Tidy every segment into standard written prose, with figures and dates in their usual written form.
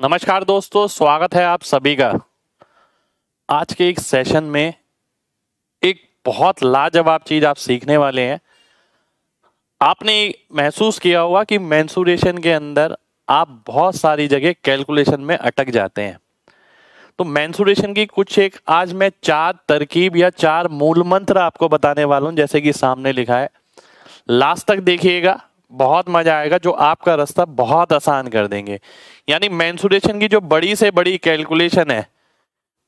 नमस्कार दोस्तों, स्वागत है आप सभी का। आज के एक सेशन में एक बहुत लाजवाब चीज आप सीखने वाले हैं। आपने महसूस किया होगा कि मेंसुरेशन के अंदर आप बहुत सारी जगह कैलकुलेशन में अटक जाते हैं। तो मेंसुरेशन की कुछ एक आज मैं 4 तरकीब या 4 मूल मंत्र आपको बताने वाला हूं, जैसे कि सामने लिखा है। लास्ट तक देखिएगा, बहुत मजा आएगा, जो आपका रास्ता बहुत आसान कर देंगे। यानी मेंसुरेशन की जो बड़ी से बड़ी कैलकुलेशन है,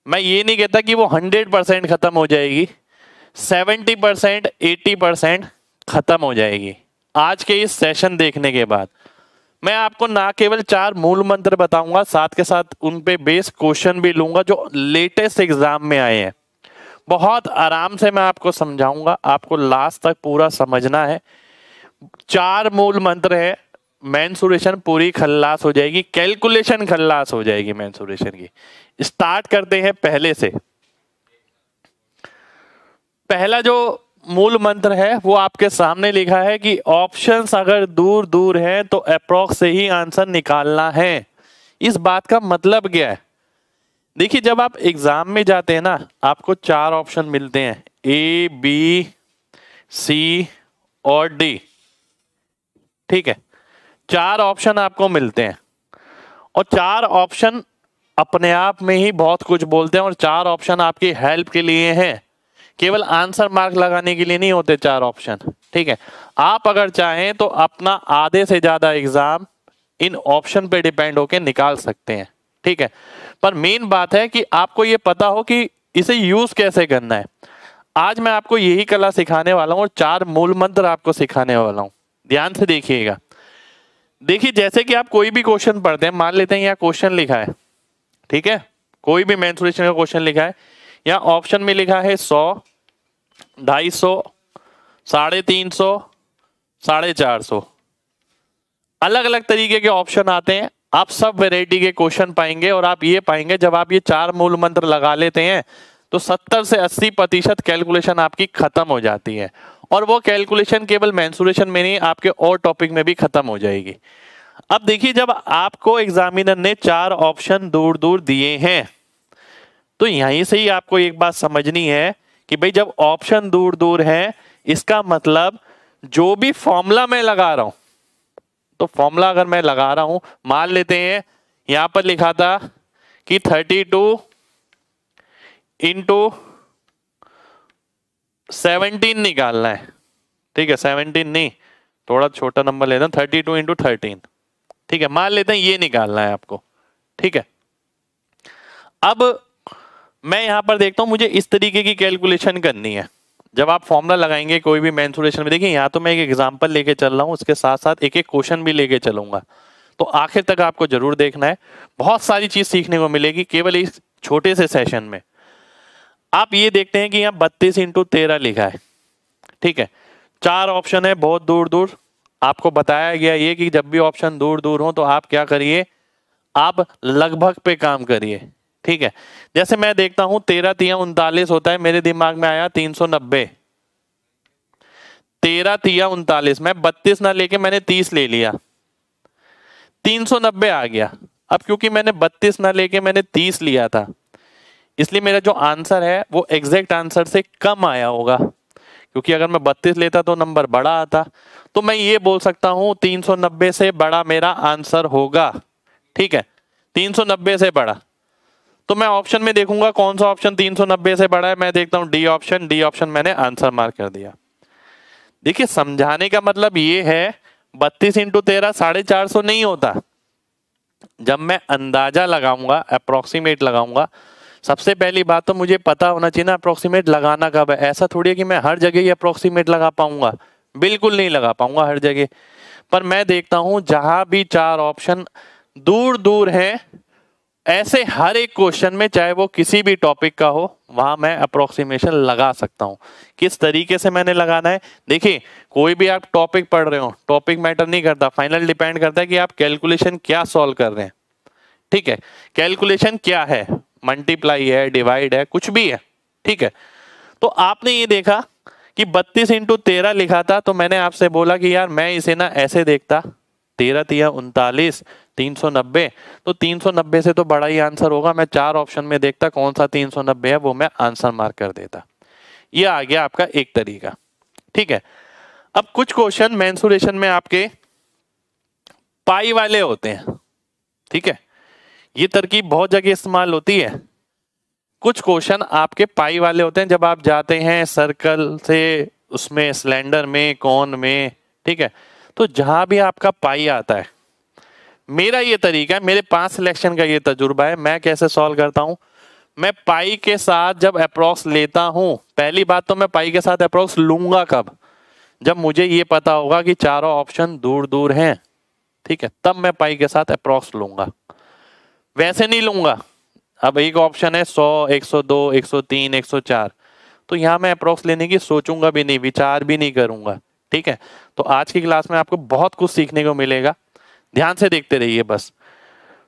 मैं ये नहीं कहता कि वो 100% खत्म हो जाएगी, 70% 80% खत्म हो जाएगी। आज के इस सेशन देखने के बाद मैं आपको ना केवल 4 मूल मंत्र बताऊंगा, साथ के साथ उन पे बेस क्वेश्चन भी लूंगा जो लेटेस्ट एग्जाम में आए हैं। बहुत आराम से मैं आपको समझाऊंगा, आपको लास्ट तक पूरा समझना है। 4 मूल मंत्र है, मेंसुरेशन पूरी खल्लास हो जाएगी, कैलकुलेशन खल्लास हो जाएगी मेंसुरेशन की। स्टार्ट करते हैं पहले से। पहला जो मूल मंत्र है वो आपके सामने लिखा है कि ऑप्शंस अगर दूर दूर हैं तो अप्रोक्स से ही आंसर निकालना है। इस बात का मतलब क्या है? देखिए, जब आप एग्जाम में जाते हैं ना, आपको 4 ऑप्शन मिलते हैं, ए बी सी और डी। ठीक है, 4 ऑप्शन आपको मिलते हैं और 4 ऑप्शन अपने आप में ही बहुत कुछ बोलते हैं और 4 ऑप्शन आपकी हेल्प के लिए हैं, केवल आंसर मार्क लगाने के लिए नहीं होते 4 ऑप्शन। ठीक है, आप अगर चाहें तो अपना आधे से ज्यादा एग्जाम इन ऑप्शन पे डिपेंड होके निकाल सकते हैं। ठीक है, पर मेन बात है कि आपको ये पता हो कि इसे यूज कैसे करना है। आज मैं आपको यही कला सिखाने वाला हूं और 4 मूल मंत्र आपको सिखाने वाला हूं। ध्यान से देखिएगा। देखिए, जैसे कि आप कोई भी क्वेश्चन पढ़ते हैं, मान लेते हैं यहाँ क्वेश्चन लिखा है, ठीक है, कोई भी मेंसुरेशन का क्वेश्चन लिखा है, यहाँ ऑप्शन में लिखा है 100, 250, 350, 450। अलग अलग तरीके के ऑप्शन आते हैं। आप सब वैरायटी के क्वेश्चन पाएंगे और आप ये पाएंगे जब आप ये 4 मूल मंत्र लगा लेते हैं तो 70 से 80% कैलकुलेशन आपकी खत्म हो जाती है। और वो कैलकुलेशन केवल मेंसुरेशन में नहीं, आपके और टॉपिक में भी खत्म हो जाएगी। अब देखिए, जब आपको एग्जामिनर ने 4 ऑप्शन दूर दूर दिए हैं तो यहीं से ही आपको एक बात समझनी है कि भाई जब ऑप्शन दूर दूर है, इसका मतलब जो भी फॉर्मूला मैं लगा रहा हूं, तो फॉर्मूला अगर मैं लगा रहा हूं, मान लेते हैं यहां पर लिखा था कि 32 इंटू 17 निकालना है। ठीक है, 17 नहीं, थोड़ा छोटा नंबर लेना, 32 इंटू 13। ठीक है, मान लेते हैं ये निकालना है आपको। ठीक है, अब मैं यहां पर देखता हूं मुझे इस तरीके की कैलकुलेशन करनी है। जब आप फॉर्मूला लगाएंगे कोई भी मेंसुरेशन में, देखिए यहां तो मैं एक एग्जांपल लेके चल रहा हूं, उसके साथ साथ एक एक क्वेश्चन भी लेके चलूंगा, तो आखिर तक आपको जरूर देखना है। बहुत सारी चीज सीखने को मिलेगी केवल इस छोटे से सेशन में। आप ये देखते हैं कि यहाँ 32 इंटू 13 लिखा है। ठीक है, 4 ऑप्शन है बहुत दूर दूर। आपको बताया गया ये कि जब भी ऑप्शन दूर दूर हो तो आप क्या करिए, आप लगभग पे काम करिए। ठीक है, जैसे मैं देखता हूं 13 तिया 39 होता है, मेरे दिमाग में आया 390। 13 तिया 39, मैं 32 ना लेके मैंने 30 ले लिया, 390 आ गया। अब क्योंकि मैंने 32 ना लेके मैंने 30 लिया था, इसलिए मेरा जो आंसर है वो एग्जैक्ट आंसर से कम आया होगा, क्योंकि अगर मैं 32 लेता तो नंबर बड़ा आता। तो मैं ये बोल सकता हूं 390 से बड़ा मेरा आंसर होगा। ठीक है, 390 से बड़ा। तो मैं ऑप्शन में देखूंगा कौन सा ऑप्शन 390 से बड़ा है, मैं देखता हूं डी ऑप्शन। डी ऑप्शन मैंने आंसर मार्क कर दिया। देखिए, समझाने का मतलब ये है 32 इंटू 13 450 नहीं होता। जब मैं अंदाजा लगाऊंगा, अप्रोक्सीमेट लगाऊंगा, सबसे पहली बात तो मुझे पता होना चाहिए ना अप्रोक्सीमेट लगाना कब है। ऐसा थोड़ी है कि मैं हर जगह ही अप्रोक्सीमेट लगा पाऊंगा, बिल्कुल नहीं लगा पाऊंगा हर जगह। पर मैं देखता हूं जहां भी 4 ऑप्शन दूर दूर हैं, ऐसे हर एक क्वेश्चन में, चाहे वो किसी भी टॉपिक का हो, वहां मैं अप्रोक्सीमेशन लगा सकता हूं। किस तरीके से मैंने लगाना है, देखिए कोई भी आप टॉपिक पढ़ रहे हो, टॉपिक मैटर नहीं करता, फाइनल डिपेंड करता है कि आप कैलकुलेशन क्या सॉल्व कर रहे हैं। ठीक है, कैलकुलेशन क्या है, मल्टीप्लाई है, डिवाइड है, कुछ भी है। ठीक है, तो आपने ये देखा कि 32 इंटू 13 लिखा था, तो मैंने आपसे बोला कि यार मैं इसे ना ऐसे देखता, 13 तिया 39, 390। तो 390 से तो बड़ा ही आंसर होगा। मैं 4 ऑप्शन में देखता कौन सा 390 है, वो मैं आंसर मार्क कर देता। ये आ गया आपका एक तरीका। ठीक है, अब कुछ क्वेश्चन मेंसुरेशन में आपके पाई वाले होते हैं। ठीक है, ये तरकीब बहुत जगह इस्तेमाल होती है। कुछ क्वेश्चन आपके पाई वाले होते हैं, जब आप जाते हैं सर्कल से उसमें सिलेंडर में कोन में, ठीक है, तो जहां भी आपका पाई आता है, मेरा ये तरीका है, मेरे 5 सिलेक्शन का ये तजुर्बा है। मैं कैसे सॉल्व करता हूं, मैं पाई के साथ जब अप्रोक्स लेता हूं, पहली बात तो मैं पाई के साथ अप्रोक्स लूंगा कब, जब मुझे ये पता होगा कि चारों ऑप्शन दूर दूर हैं। ठीक है, तब मैं पाई के साथ अप्रोक्स लूंगा, वैसे नहीं लूंगा। अब एक ऑप्शन है 100, 102, 103, 104, तो यहां मैं अप्रोक्स लेने की सोचूंगा भी नहीं, विचार भी नहीं करूंगा। ठीक है, तो आज की क्लास में आपको बहुत कुछ सीखने को मिलेगा, ध्यान से देखते रहिए बस।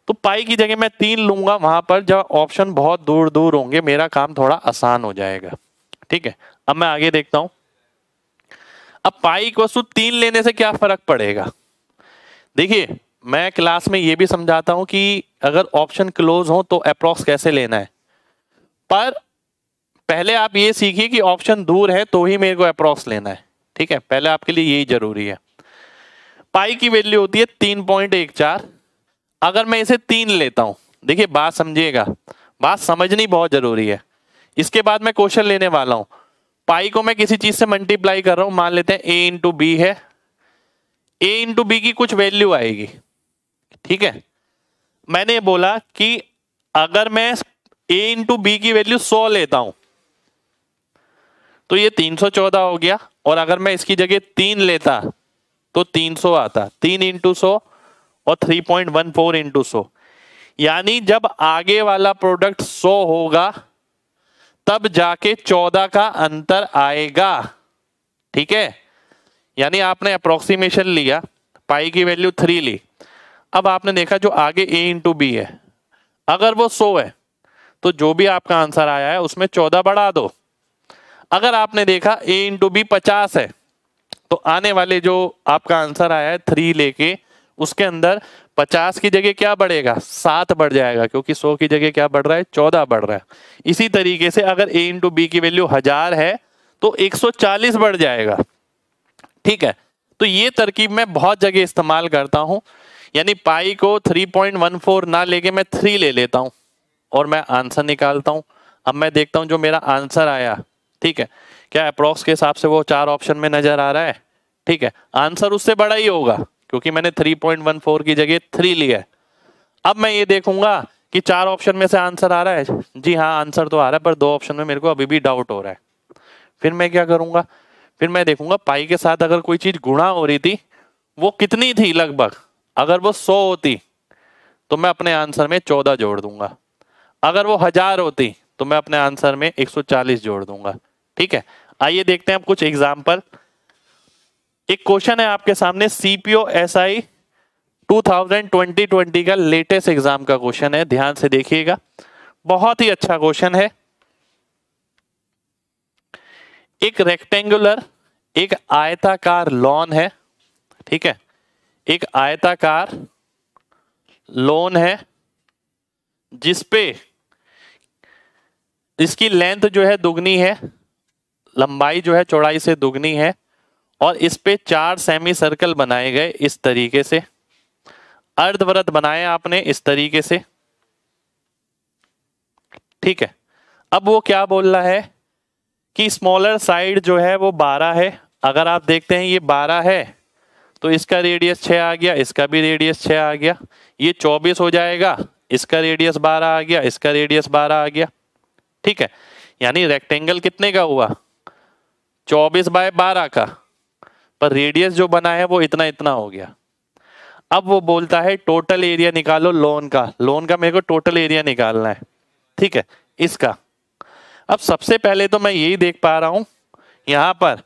तो पाई की जगह मैं 3 लूंगा वहां पर जब ऑप्शन बहुत दूर दूर होंगे, मेरा काम थोड़ा आसान हो जाएगा। ठीक है, अब मैं आगे देखता हूं। अब पाई को 3 लेने से क्या फर्क पड़ेगा, देखिए मैं क्लास में ये भी समझाता हूं कि अगर ऑप्शन क्लोज हो तो अप्रोक्स कैसे लेना है, पर पहले आप ये सीखिए कि ऑप्शन दूर है तो ही मेरे को अप्रोक्स लेना है। ठीक है, पहले आपके लिए यही जरूरी है। पाई की वैल्यू होती है 3.14। अगर मैं इसे 3 लेता हूं, देखिए बात समझिएगा, बात समझनी बहुत जरूरी है। इसके बाद मैं क्वेश्चन लेने वाला हूं। पाई को मैं किसी चीज से मल्टीप्लाई कर रहा हूं, मान लेते हैं a इंटू बी है, a इंटू बी की कुछ वैल्यू आएगी। ठीक है, मैंने बोला कि अगर मैं a इंटू बी की वैल्यू 100 लेता हूं तो ये 314 हो गया, और अगर मैं इसकी जगह 3 लेता तो 300 आता। 3 इंटू 100 और 3.14 इंटू 100, यानी जब आगे वाला प्रोडक्ट 100 होगा तब जाके 14 का अंतर आएगा। ठीक है, यानी आपने अप्रोक्सीमेशन लिया, पाई की वैल्यू 3 ली, अब आपने देखा जो आगे a इंटू बी है, अगर वो 100 है तो जो भी आपका आंसर आया है उसमें 14 बढ़ा दो। अगर आपने देखा a इंटू बी 50 है तो आने वाले जो आपका आंसर आया है 3 लेके, उसके अंदर 50 की जगह क्या बढ़ेगा, 7 बढ़ जाएगा, क्योंकि 100 की जगह क्या बढ़ रहा है, 14 बढ़ रहा है। इसी तरीके से अगर a इंटू बी की वैल्यू 1000 है तो 140 बढ़ जाएगा। ठीक है, तो ये तरकीब मैं बहुत जगह इस्तेमाल करता हूं, यानी पाई को 3.14 ना लेके मैं 3 ले लेता हूं और मैं आंसर निकालता हूं। अब मैं देखता हूं जो मेरा आंसर आया, ठीक है, क्या अप्रोक्स के हिसाब से वो 4 ऑप्शन में नजर आ रहा है। ठीक है, आंसर उससे बड़ा ही होगा क्योंकि मैंने 3.14 की जगह 3 लिया है। अब मैं ये देखूंगा कि 4 ऑप्शन में से आंसर आ रहा है, जी हाँ आंसर तो आ रहा है, पर 2 ऑप्शन में मेरे को अभी भी डाउट हो रहा है। फिर मैं क्या करूंगा, फिर मैं देखूंगा पाई के साथ अगर कोई चीज गुणा हो रही थी वो कितनी थी लगभग, अगर वो 100 होती तो मैं अपने आंसर में 14 जोड़ दूंगा, अगर वो 1000 होती तो मैं अपने आंसर में 140 जोड़ दूंगा। ठीक है, आइए देखते हैं अब कुछ एग्जाम्पल। एक क्वेश्चन है आपके सामने, सीपीओ एसआई 2020 का लेटेस्ट एग्जाम का क्वेश्चन है, ध्यान से देखिएगा, बहुत ही अच्छा क्वेश्चन है। एक रेक्टेंगुलर, एक आयताकार लॉन है, ठीक है, एक आयताकार लॉन है जिसपे इसकी लेंथ जो है दुगनी है, लंबाई जो है चौड़ाई से दुगनी है, और इस पे 4 सेमी सर्कल बनाए गए इस तरीके से, अर्धवृत्त बनाए आपने इस तरीके से। ठीक है, अब वो क्या बोल रहा है कि स्मॉलर साइड जो है वो 12 है। अगर आप देखते हैं ये 12 है तो इसका रेडियस 6 आ गया, इसका भी रेडियस 6 आ गया, ये 24 हो जाएगा, इसका रेडियस 12 आ गया, इसका रेडियस 12 आ गया। ठीक है, यानी रेक्टेंगल कितने का हुआ, 24/12 का, पर रेडियस जो बना है वो इतना इतना हो गया। अब वो बोलता है टोटल एरिया निकालो लोन का, लोन का मेरे को टोटल एरिया निकालना है। ठीक है, इसका अब सबसे पहले तो मैं यही देख पा रहा हूं यहां पर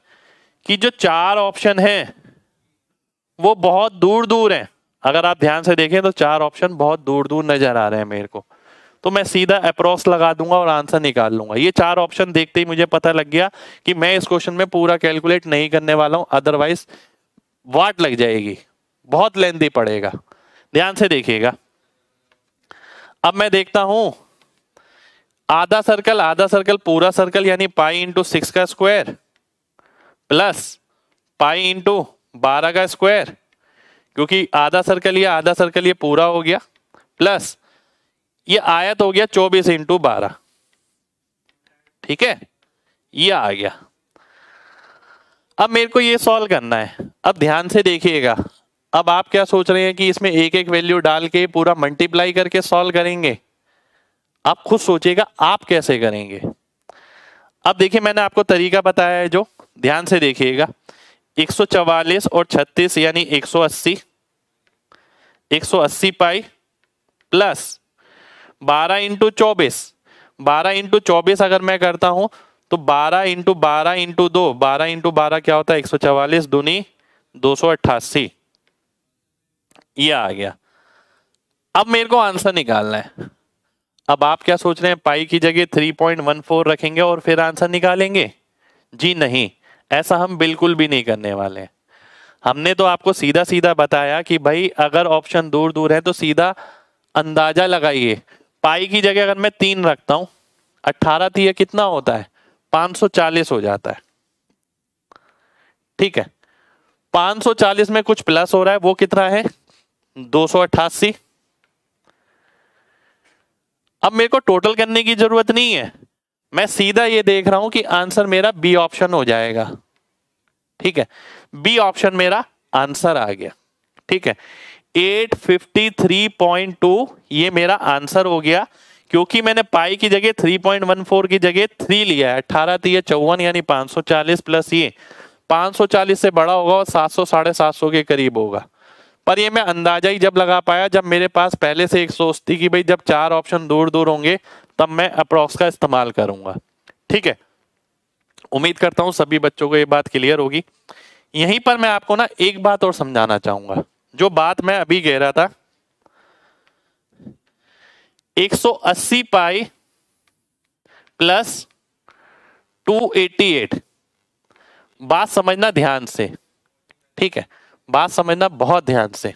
कि जो 4 ऑप्शन है वो बहुत दूर दूर हैं। अगर आप ध्यान से देखें तो 4 ऑप्शन बहुत दूर दूर नजर आ रहे हैं मेरे को, तो मैं सीधा अप्रोक्स लगा दूंगा और आंसर निकाल लूंगा। ये 4 ऑप्शन देखते ही मुझे पता लग गया कि मैं इस क्वेश्चन में पूरा कैलकुलेट नहीं करने वाला हूं, अदरवाइज वाट लग जाएगी, बहुत लेंथी पड़ेगा, ध्यान से देखिएगा। अब मैं देखता हूं आधा सर्कल पूरा सर्कल यानी पाई इंटू 6 का स्क्वायर प्लस पाई इंटू 12 का स्क्वायर, क्योंकि आधा सर्कल ये पूरा हो गया, प्लस ये आयत हो गया 24 इंटू 12। ठीक है, ये आ गया। अब मेरे को ये सॉल्व करना है। अब ध्यान से देखिएगा, अब आप क्या सोच रहे हैं कि इसमें एक एक वैल्यू डाल के पूरा मल्टीप्लाई करके सॉल्व करेंगे? आप खुद सोचिएगा आप कैसे करेंगे। अब देखिए मैंने आपको तरीका बताया है, जो ध्यान से देखिएगा। 144 और 36 यानी 180, 180 पाई प्लस 12 इंटू 24, 12 इंटू 24 अगर मैं करता हूं तो 12 इंटू 12 इंटू 2, 12 इंटू 12 क्या होता है 144 दूनी 288, ये आ गया। अब मेरे को आंसर निकालना है। अब आप क्या सोच रहे हैं, पाई की जगह 3.14 रखेंगे और फिर आंसर निकालेंगे? जी नहीं, ऐसा हम बिल्कुल भी नहीं करने वाले। हमने तो आपको सीधा सीधा बताया कि भाई अगर ऑप्शन दूर दूर है तो सीधा अंदाजा लगाइए। पाई की जगह अगर मैं 3 रखता हूं, 18 थी, कितना होता है 540 हो जाता है। ठीक है, 540 में कुछ प्लस हो रहा है, वो कितना है 288। अब मेरे को टोटल करने की जरूरत नहीं है, मैं सीधा ये देख रहा हूं कि आंसर मेरा बी ऑप्शन हो जाएगा। ठीक है, बी ऑप्शन मेरा आंसर आ गया। ठीक है, 853.2 ये मेरा आंसर हो गया, क्योंकि मैंने पाई की जगह 3.14 की जगह 3 लिया है। 18 थी 54 यानी 540 प्लस ये 540 से बड़ा होगा और 700 750 के करीब होगा। पर ये मैं अंदाजा ही जब लगा पाया जब मेरे पास पहले से एक सोच थी कि भाई जब 4 ऑप्शन दूर दूर होंगे तब मैं अप्रॉक्स का इस्तेमाल करूंगा। ठीक है, उम्मीद करता हूं सभी बच्चों को ये बात क्लियर होगी। यहीं पर मैं आपको ना एक बात और समझाना चाहूंगा, जो बात मैं अभी कह रहा था 180 पाई प्लस 288, बात समझना ध्यान से। ठीक है, बात समझना बहुत ध्यान से।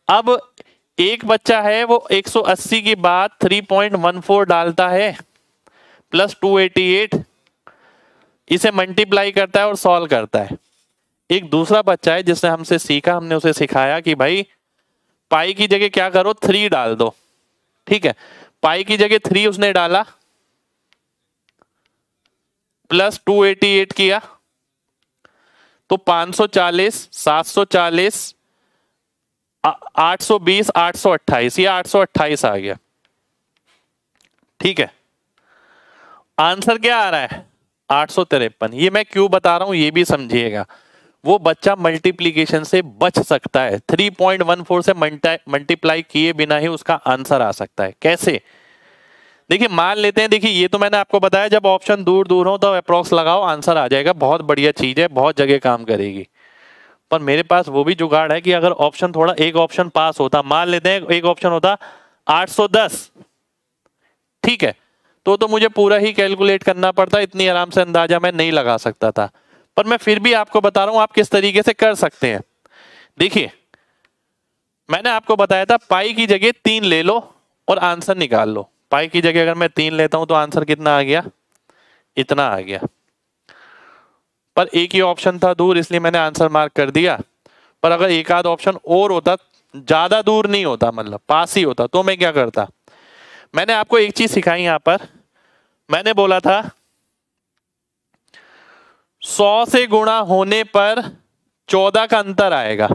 अब एक बच्चा है वो 180 की बाद 3.14 डालता है प्लस 288, इसे मल्टीप्लाई करता है और सॉल्व करता है। एक दूसरा बच्चा है जिसने हमसे सीखा, हमने उसे सिखाया कि भाई पाई की जगह क्या करो 3 डाल दो। ठीक है, पाई की जगह 3 उसने डाला प्लस 288 किया तो 540 740 820 828, ये 828 आ गया। ठीक है, आंसर क्या आ रहा है 853। ये मैं क्यों बता रहा हूं ये भी समझिएगा। वो बच्चा मल्टीप्लीकेशन से बच सकता है, 3.14 से मल्टीप्लाई किए बिना ही उसका आंसर आ सकता है। कैसे? देखिए मान लेते हैं, देखिए ये तो मैंने आपको बताया जब ऑप्शन दूर दूर हो तो अप्रॉक्स लगाओ आंसर आ जाएगा, बहुत बढ़िया चीज है, बहुत जगह काम करेगी। पर मेरे पास वो भी जुगाड़ है कि अगर ऑप्शन थोड़ा एक ऑप्शन पास होता, मान लेते हैं एक ऑप्शन होता 810, ठीक है, तो मुझे पूरा ही कैलकुलेट करना पड़ता, इतनी आराम से अंदाजा मैं नहीं लगा सकता था। पर मैं फिर भी आपको बता रहा हूं आप किस तरीके से कर सकते हैं। देखिए मैंने आपको बताया था पाई की जगह 3 ले लो और आंसर निकाल लो। पाई की जगह अगर मैं 3 लेता हूं तो आंसर कितना आ गया, इतना आ गया। पर एक ही ऑप्शन था दूर इसलिए मैंने आंसर मार्क कर दिया। पर अगर एक आध ऑप्शन और होता, ज्यादा दूर नहीं होता मतलब पास ही होता, तो मैं क्या करता। मैंने आपको एक चीज सिखाई यहां पर, मैंने बोला था 100 से गुणा होने पर 14 का अंतर आएगा।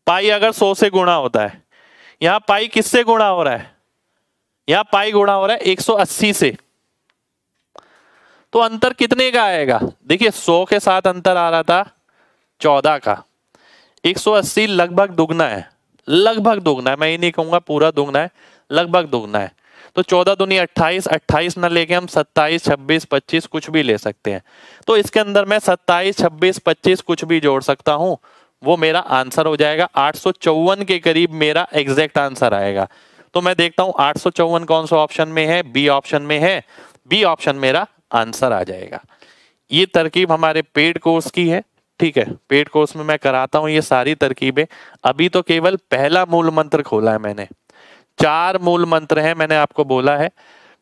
पाई अगर 100 से गुणा होता है, यहां पाई किससे गुणा हो रहा है, यहां पाई गुणा हो रहा है 180 से, तो अंतर कितने का आएगा। देखिए 100 के साथ अंतर आ रहा था 14 का, 180 लगभग दुगना है, लगभग दुगना है, मैं ये नहीं कहूंगा पूरा दुगना है, लगभग दुगना है। तो 14 दूनी 28, 28 ना लेके हम 27 26 25 कुछ भी ले सकते हैं। तो इसके अंदर मैं 27 26 25 कुछ भी जोड़ सकता हूं, वो मेरा आंसर हो जाएगा। 854 के करीब मेरा एग्जैक्ट आंसर आएगा। तो मैं देखता हूं 854 कौन सा ऑप्शन में है, बी ऑप्शन में है, बी ऑप्शन मेरा आंसर आ जाएगा। ये तरकीब हमारे पेड कोर्स की है, ठीक है, पेड कोर्स में मैं कराता हूं ये सारी तरकीबें। अभी तो केवल पहला मूल मंत्र खोला है मैंने, 4 मूल मंत्र हैं मैंने आपको बोला है।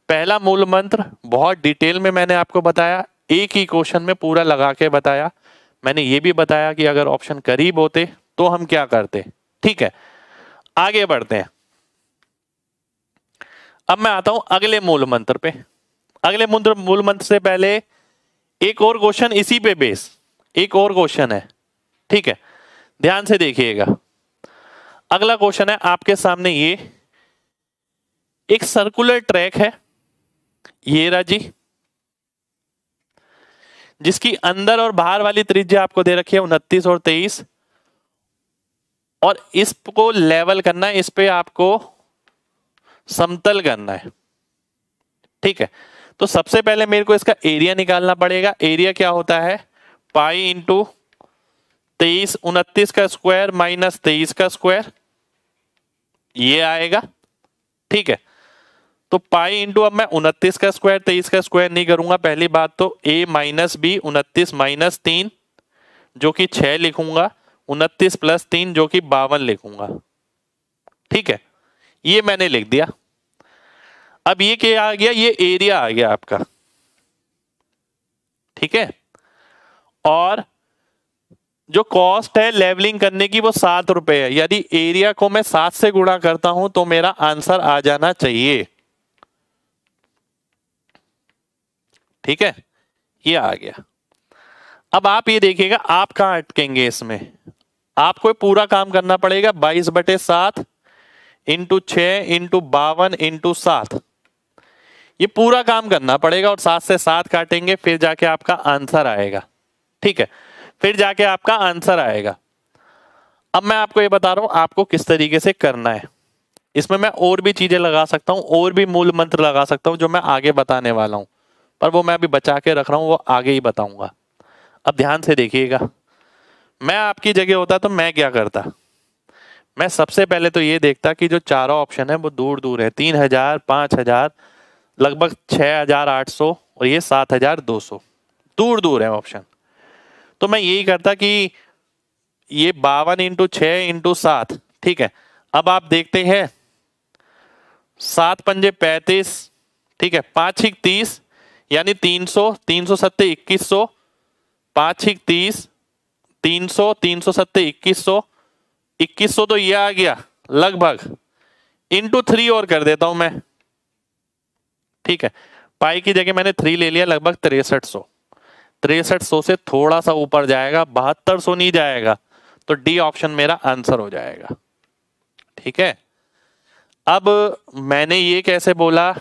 पहला मूल मंत्र बहुत डिटेल में मैंने आपको बताया, एक ही क्वेश्चन में पूरा लगा के बताया। मैंने ये भी बताया कि अगर ऑप्शन करीब होते तो हम क्या करते। ठीक है, आगे बढ़ते हैं। अब मैं आता हूं अगले मूल मंत्र पे। अगले मूल मंत्र से पहले एक और क्वेश्चन इसी पे बेस, एक और क्वेश्चन है। ठीक है, ध्यान से देखिएगा। अगला क्वेश्चन है आपके सामने, ये एक सर्कुलर ट्रैक है, ये रहा जी, जिसकी अंदर और बाहर वाली त्रिज्या आपको दे रखी है 29 और 23, और इसको लेवल करना है, इस पे आपको समतल करना है। ठीक है, तो सबसे पहले मेरे को इसका एरिया निकालना पड़ेगा। एरिया क्या होता है, पाई इंटू 23, 29 का स्क्वायर माइनस 23 का स्क्वायर, ये आएगा। ठीक है, तो पाई इंटू, अब मैं 29 का स्क्वायर 23 का स्क्वायर नहीं करूंगा, पहली बात तो a माइनस बी, 29 माइनस 3 जो कि 6 लिखूंगा, 29 प्लस 3 जो कि 52 लिखूंगा। ठीक है, ये मैंने लिख दिया। अब ये क्या आ गया, ये एरिया आ गया आपका। ठीक है, और जो कॉस्ट है लेवलिंग करने की वो 7 रुपए है। यदि एरिया को मैं 7 से गुणा करता हूं तो मेरा आंसर आ जाना चाहिए। ठीक है, ये आ गया। अब आप ये देखिएगा आप कहां अटकेंगे इसमें, आपको पूरा काम करना पड़ेगा। 22/7 इंटू 6 इंटू 52 इंटू 7, ये पूरा काम करना पड़ेगा, और 7 से 7 काटेंगे, फिर जाके आपका आंसर आएगा। ठीक है, फिर जाके आपका आंसर आएगा। अब मैं आपको ये बता रहा हूं आपको किस तरीके से करना है। इसमें मैं और भी चीजें लगा सकता हूं, और भी मूल मंत्र लगा सकता हूं जो मैं आगे बताने वाला हूं, पर वो मैं अभी बचा के रख रहा हूं, वो आगे ही बताऊंगा। अब ध्यान से देखिएगा, मैं आपकी जगह होता तो मैं क्या करता। मैं सबसे पहले तो ये देखता कि जो चारों ऑप्शन है वो दूर दूर है, 3000, 5000, लगभग 6800 और ये 7200, दूर दूर है ऑप्शन। तो मैं यही करता कि ये 52 इंटू 6 इंटू 7। ठीक है, अब आप देखते हैं 7 पंजे 35, ठीक है, 5 छिक 30 यानी 300, 300 सत्ते 2100, 5 छिक 30, 300, 300 सत्ते 2100, 2100 तो ये आ गया लगभग, इंटू 3 और कर देता हूं मैं। ठीक है, पाई की जगह मैंने 3 ले लिया, लगभग 6300। 6300 से थोड़ा सा ऊपर जाएगा, 7200 नहीं जाएगा, तो डी ऑप्शन मेरा आंसर हो जाएगा। ठीक है, अब मैंने ये कैसे बोला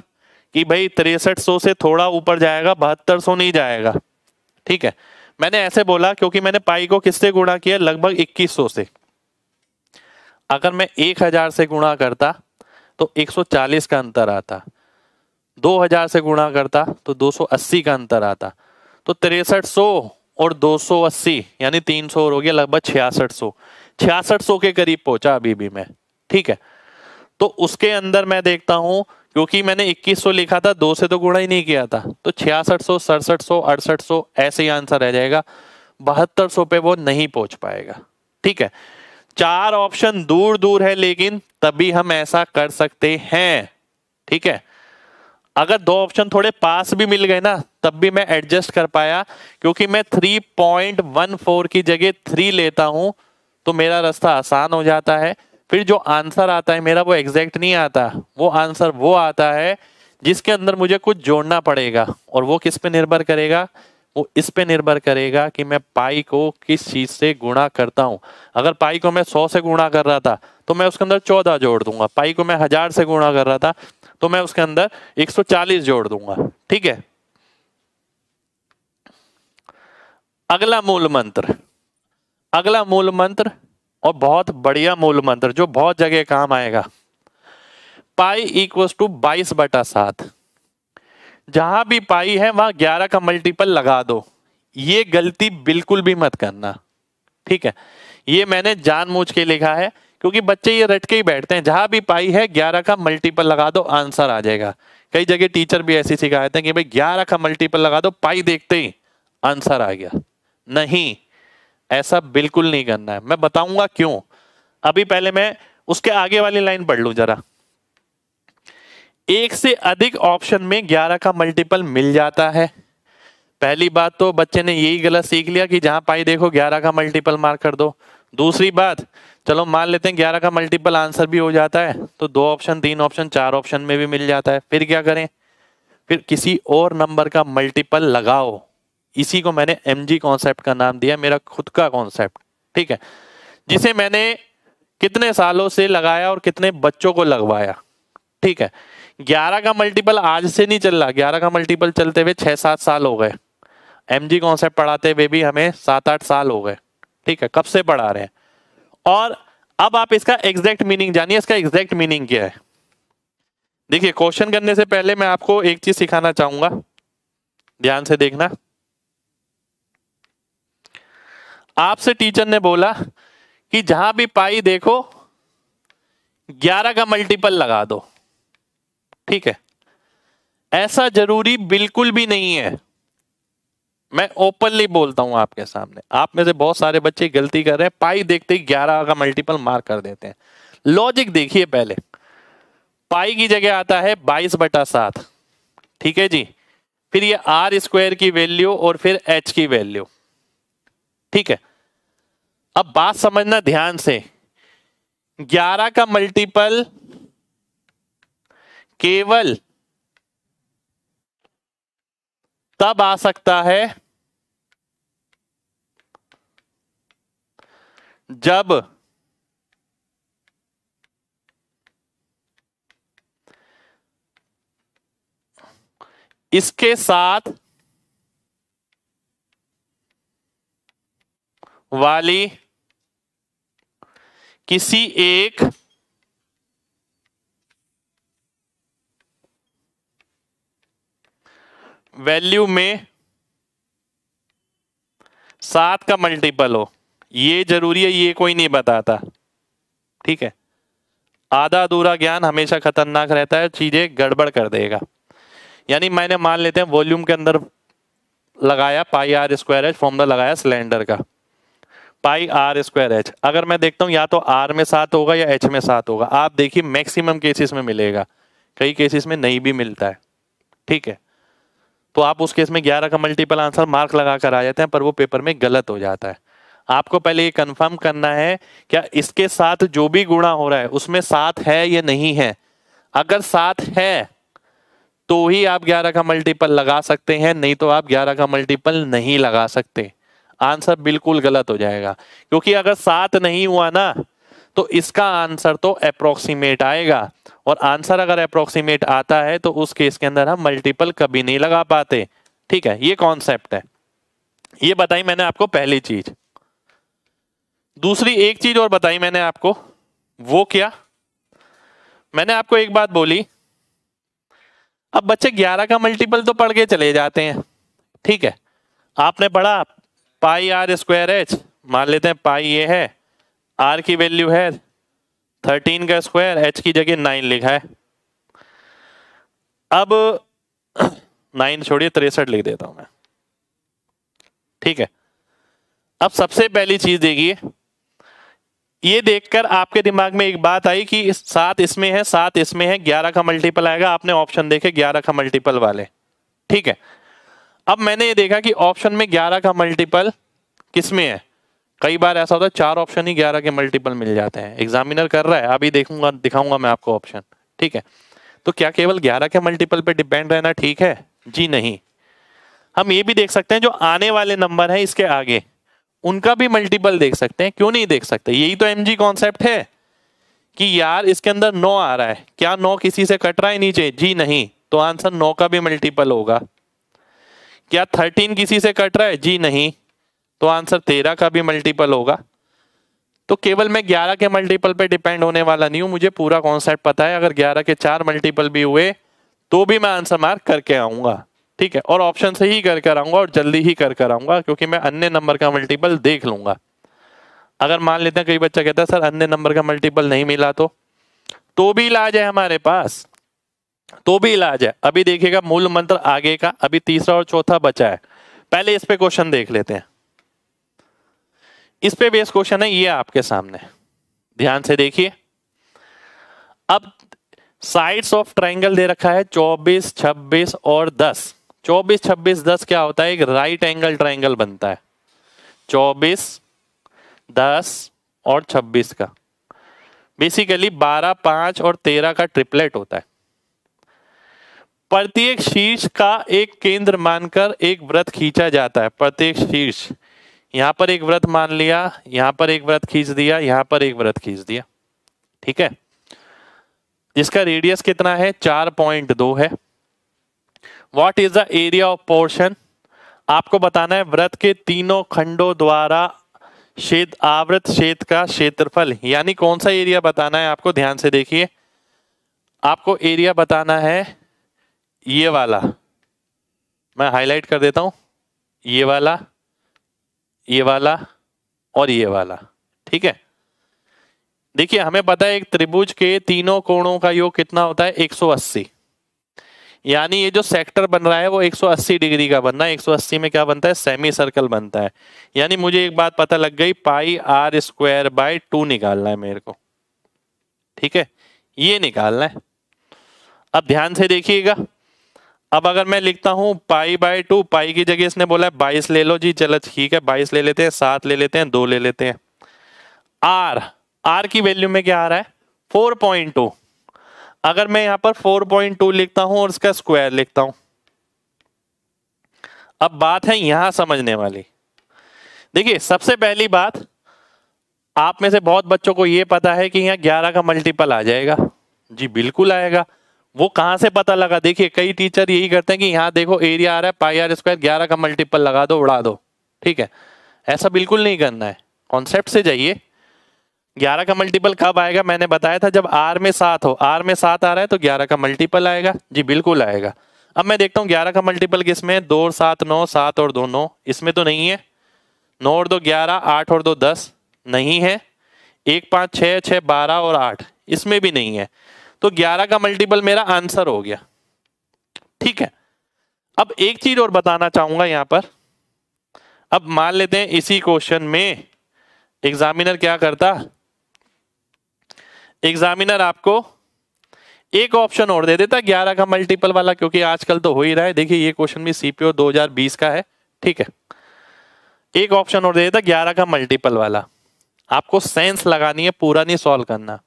कि भाई 6300 से थोड़ा ऊपर जाएगा, 7200 नहीं जाएगा। ठीक है, मैंने ऐसे बोला क्योंकि मैंने पाई को किससे गुणा किया, लगभग 2100 से। अगर मैं 1000 से गुणा करता तो 140 का अंतर आता, 2000 से गुणा करता तो 280 का अंतर आता, तो 6300 और 280 यानी 300 और हो गया लगभग 6600। 6600 के करीब पहुंचा अभी भी मैं। ठीक है, तो उसके अंदर मैं देखता हूं, क्योंकि मैंने 2100 लिखा था, 2 से तो गुणा ही नहीं किया था, तो 6600, 6700, 6800 ऐसे ही आंसर रह जाएगा। 7200 पे वो नहीं पहुंच पाएगा। ठीक है, 4 ऑप्शन दूर दूर है, लेकिन तभी हम ऐसा कर सकते हैं। ठीक है, अगर 2 ऑप्शन थोड़े पास भी मिल गए ना, तब भी मैं एडजस्ट कर पाया, क्योंकि मैं 3.14 की जगह 3 लेता हूं तो मेरा रास्ता आसान हो जाता है। फिर जो आंसर आता है मेरा वो एग्जैक्ट नहीं आता, वो आंसर वो आता है जिसके अंदर मुझे कुछ जोड़ना पड़ेगा, और वो किस पे निर्भर करेगा, वो इस पे निर्भर करेगा कि मैं पाई को किस चीज से गुणा करता हूं। अगर पाई को मैं 100 से गुणा कर रहा था तो मैं उसके अंदर 14 जोड़ दूंगा, पाई को मैं 1000 से गुणा कर रहा था तो मैं उसके अंदर 140 जोड़ दूंगा। ठीक है, अगला मूल मंत्र, अगला मूल मंत्र और बहुत बढ़िया मूल मंत्र जो बहुत जगह काम आएगा, पाई इक्वल टू 22/7। जहां भी पाई है वहां 11 का मल्टीपल लगा दो, ये गलती बिल्कुल भी मत करना। ठीक है, ये मैंने जानबूझ के लिखा है क्योंकि बच्चे ये रट के ही बैठते हैं, जहां भी पाई है 11 का मल्टीपल लगा दो आंसर आ जाएगा। कई जगह टीचर भी ऐसी सिखाते हैं कि भाई 11 का मल्टीपल लगा दो, पाई देखते ही आंसर आ गया। नहीं, ऐसा बिल्कुल नहीं करना है। मैं बताऊंगा क्यों। अभी पहले मैं उसके आगे वाली लाइन पढ़ लूं जरा। एक से अधिक ऑप्शन में 11 का मल्टीपल मिल जाता है। पहली बात तो बच्चे ने यही गलत सीख लिया कि जहां पाई देखो 11 का मल्टीपल मार्क कर दो। दूसरी बात, चलो मान लेते हैं 11 का मल्टीपल आंसर भी हो जाता है, तो 2 ऑप्शन 3 ऑप्शन 4 ऑप्शन में भी मिल जाता है। फिर क्या करें? फिर किसी और नंबर का मल्टीपल लगाओ। इसी को मैंने एमजी कॉन्सेप्ट का नाम दिया, मेरा खुद का कॉन्सेप्ट, ठीक है, जिसे मैंने कितने सालों से लगाया और कितने बच्चों को लगवाया, ठीक है। 11 का मल्टीपल आज से नहीं चल रहा, 11 का मल्टीपल चलते हुए 6-7 साल हो गए। एमजी कॉन्सेप्ट पढ़ाते हुए भी हमें 7-8 साल हो गए, ठीक है, कब से पढ़ा रहे हैं। और अब आप इसका एग्जैक्ट मीनिंग जानिए। इसका एग्जैक्ट मीनिंग क्या है? देखिए, क्वेश्चन करने से पहले मैं आपको एक चीज सिखाना चाहूंगा, ध्यान से देखना। आपसे टीचर ने बोला कि जहां भी पाई देखो 11 का मल्टीपल लगा दो, ठीक है। ऐसा जरूरी बिल्कुल भी नहीं है। मैं ओपनली बोलता हूं आपके सामने, आप में से बहुत सारे बच्चे गलती कर रहे हैं, पाई देखते ही 11 का मल्टीपल मार्क कर देते हैं। लॉजिक देखिए पहले। पाई की जगह आता है 22/7, ठीक है जी। फिर ये आर स्क्वायर की वैल्यू और फिर एच की वैल्यू, ठीक है। अब बात समझना ध्यान से, 11 का मल्टीपल केवल तब आ सकता है जब इसके साथ वाली किसी एक वैल्यू में 7 का मल्टीपल हो। ये जरूरी है, ये कोई नहीं बताता, ठीक है। आधा अधूरा ज्ञान हमेशा खतरनाक रहता है, चीजें गड़बड़ कर देगा। यानी मैंने मान लेते हैं वॉल्यूम के अंदर लगाया पाई आर स्क्वायर एच, फॉर्मूला लगाया सिलेंडर का, पाई आर स्क्वायर एच। अगर मैं देखता हूं या तो आर में 7 होगा या एच में 7 होगा, आप देखिए मैक्सिमम केसेस में मिलेगा, कई केसेस में नहीं भी मिलता है, ठीक है। तो आप उस केस में 11 का मल्टीपल आंसर मार्क लगा कर आ जाते हैं, पर वो पेपर में गलत हो जाता है। आपको पहले ये कंफर्म करना है क्या इसके साथ जो भी गुणा हो रहा है उसमें 7 है या नहीं है। अगर 7 है तो ही आप 11 का मल्टीपल लगा सकते हैं, नहीं तो आप 11 का मल्टीपल नहीं लगा सकते। आंसर बिल्कुल गलत हो जाएगा, क्योंकि अगर 7 नहीं हुआ ना तो इसका आंसर तो अप्रोक्सीमेट आएगा, और आंसर अगर अप्रोक्सीमेट आता है तो उस केस के अंदर हम मल्टीपल कभी नहीं लगा पाते, ठीक है। ये कॉन्सेप्ट है, ये बताई मैंने आपको पहली चीज। दूसरी एक चीज और बताई मैंने आपको, वो क्या? मैंने आपको एक बात बोली, अब बच्चे 11 का मल्टीपल तो पढ़ के चले जाते हैं, ठीक है। आपने पढ़ा पाई आर स्क्वायर एच, मान लेते हैं पाई ये है, आर की वैल्यू है 13 का स्क्वायर, एच की जगह 9 लिखा है। अब 9 छोड़िए 63 लिख देता हूं मैं, ठीक है। अब सबसे पहली चीज देखिए, ये देखकर आपके दिमाग में एक बात आई कि 7 इसमें है 7 इसमें है, 11 का मल्टीपल आएगा। आपने ऑप्शन देखे 11 का मल्टीपल वाले, ठीक है। अब मैंने ये देखा कि ऑप्शन में 11 का मल्टीपल किसमें है। कई बार ऐसा होता है 4 ऑप्शन ही 11 के मल्टीपल मिल जाते हैं। एग्जामिनर कर रहा है, अभी देखूंगा दिखाऊंगा मैं आपको ऑप्शन, ठीक है। तो क्या केवल 11 के मल्टीपल पे डिपेंड रहना ठीक है? जी नहीं। हम ये भी देख सकते हैं जो आने वाले नंबर है इसके आगे उनका भी मल्टीपल देख सकते हैं, क्यों नहीं देख सकते? यही तो एमजी कॉन्सेप्ट है कि यार इसके अंदर 9 आ रहा है, क्या 9 किसी से कट रहा है नीचे? जी नहीं, तो आंसर 9 का भी मल्टीपल होगा। क्या 13 किसी से कट रहा है? जी नहीं, तो आंसर 13 का भी मल्टीपल होगा। तो केवल मैं 11 के मल्टीपल पे डिपेंड होने वाला नहीं हूं, मुझे पूरा कॉन्सेप्ट पता है। अगर 11 के 4 मल्टीपल भी हुए तो भी मैं आंसर मार्क करके आऊंगा, ठीक है। और ऑप्शन से ही कर कर आऊंगा और जल्दी ही कर कर आऊंगा, क्योंकि मैं अन्य नंबर का मल्टीपल देख लूंगा। अगर मान लेते हैं कई बच्चा कहता है सर अन्य नंबर का मल्टीपल नहीं मिला, तो भी इलाज है हमारे पास, तो भी इलाज है। अभी देखिएगा मूल मंत्र आगे का, अभी तीसरा और चौथा बचा है। पहले इस पे क्वेश्चन देख लेते हैं। इस पे बेस क्वेश्चन है, ये आपके सामने, ध्यान से देखिए। अब साइड्स ऑफ ट्रायंगल दे रखा है 24, 26 और 10। 24, 26, 10 क्या होता है? एक राइट एंगल ट्रायंगल बनता है। 24, 10 और 26 का बेसिकली 12, 5 और 13 का ट्रिपलेट होता है। प्रत्येक शीर्ष का एक केंद्र मानकर एक वृत्त खींचा जाता है। प्रत्येक शीर्ष, यहां पर एक वृत्त मान लिया, यहां पर एक वृत्त खींच दिया, यहां पर एक वृत्त खींच दिया, ठीक है, जिसका रेडियस कितना है? 4.2 है। What is the area of portion? आपको बताना है वृत्त के तीनों खंडों द्वारा आवृत क्षेत्र का क्षेत्रफल, यानी कौन सा एरिया बताना है आपको। ध्यान से देखिए, आपको एरिया बताना है ये वाला, मैं हाईलाइट कर देता हूं, ये वाला, ये वाला और ये वाला, ठीक है। देखिए हमें पता है एक त्रिभुज के तीनों कोणों का योग कितना होता है? 180। यानी ये जो सेक्टर बन रहा है वो 180 डिग्री का बनना है। 180 में क्या बनता है? सेमी सर्कल बनता है। यानी मुझे एक बात पता लग गई, पाई आर स्क्वायर बाय 2 निकालना है मेरे को, ठीक है, ये निकालना है। अब ध्यान से देखिएगा, अब अगर मैं लिखता हूं पाई बाय 2, पाई की जगह इसने बोला है 22 ले लो जी, चलो ठीक है 22 ले लेते हैं, 7 ले लेते हैं, 2 ले लेते हैं। आर की वैल्यू में क्या आ रहा है? 4.2। अगर मैं यहां पर 4.2 लिखता हूं और इसका स्क्वायर लिखता हूं, अब बात है यहां समझने वाली। देखिए सबसे पहली बात, आप में से बहुत बच्चों को यह पता है कि यहां 11 का मल्टीपल आ जाएगा। जी बिल्कुल आएगा। वो कहां से पता लगा? देखिए कई टीचर यही करते हैं कि यहां देखो एरिया आ रहा है पाई आर स्क्वायर, 11 का मल्टीपल लगा दो, उड़ा दो, ठीक है। ऐसा बिल्कुल नहीं करना है, कॉन्सेप्ट से जाइए। 11 का मल्टीपल कब आएगा? मैंने बताया था जब आर में 7 हो। आर में 7 आ रहा है तो 11 का मल्टीपल आएगा। जी बिल्कुल आएगा। अब मैं देखता हूं 11 का मल्टीपल किसमें? 2 और 7 9, 7 और 2 9, इसमें तो नहीं है। 9 और 2 11, 8 और 2 10, नहीं है। 1 5 6 6 12 और 8, इसमें भी नहीं है। तो 11 का मल्टीपल मेरा आंसर हो गया, ठीक है। अब एक चीज और बताना चाहूंगा यहां पर। अब मान लेते हैं इसी क्वेश्चन में एग्जामिनर क्या करता, एग्जामिनर आपको एक ऑप्शन और दे देता 11 का मल्टीपल वाला, क्योंकि आजकल तो हो ही रहा है। देखिए ये क्वेश्चन भी सीपीओ 2020 का है, ठीक है। एक ऑप्शन और दे देता 11 का मल्टीपल वाला। आपको सेंस लगानी है, पूरा नहीं सॉल्व करना।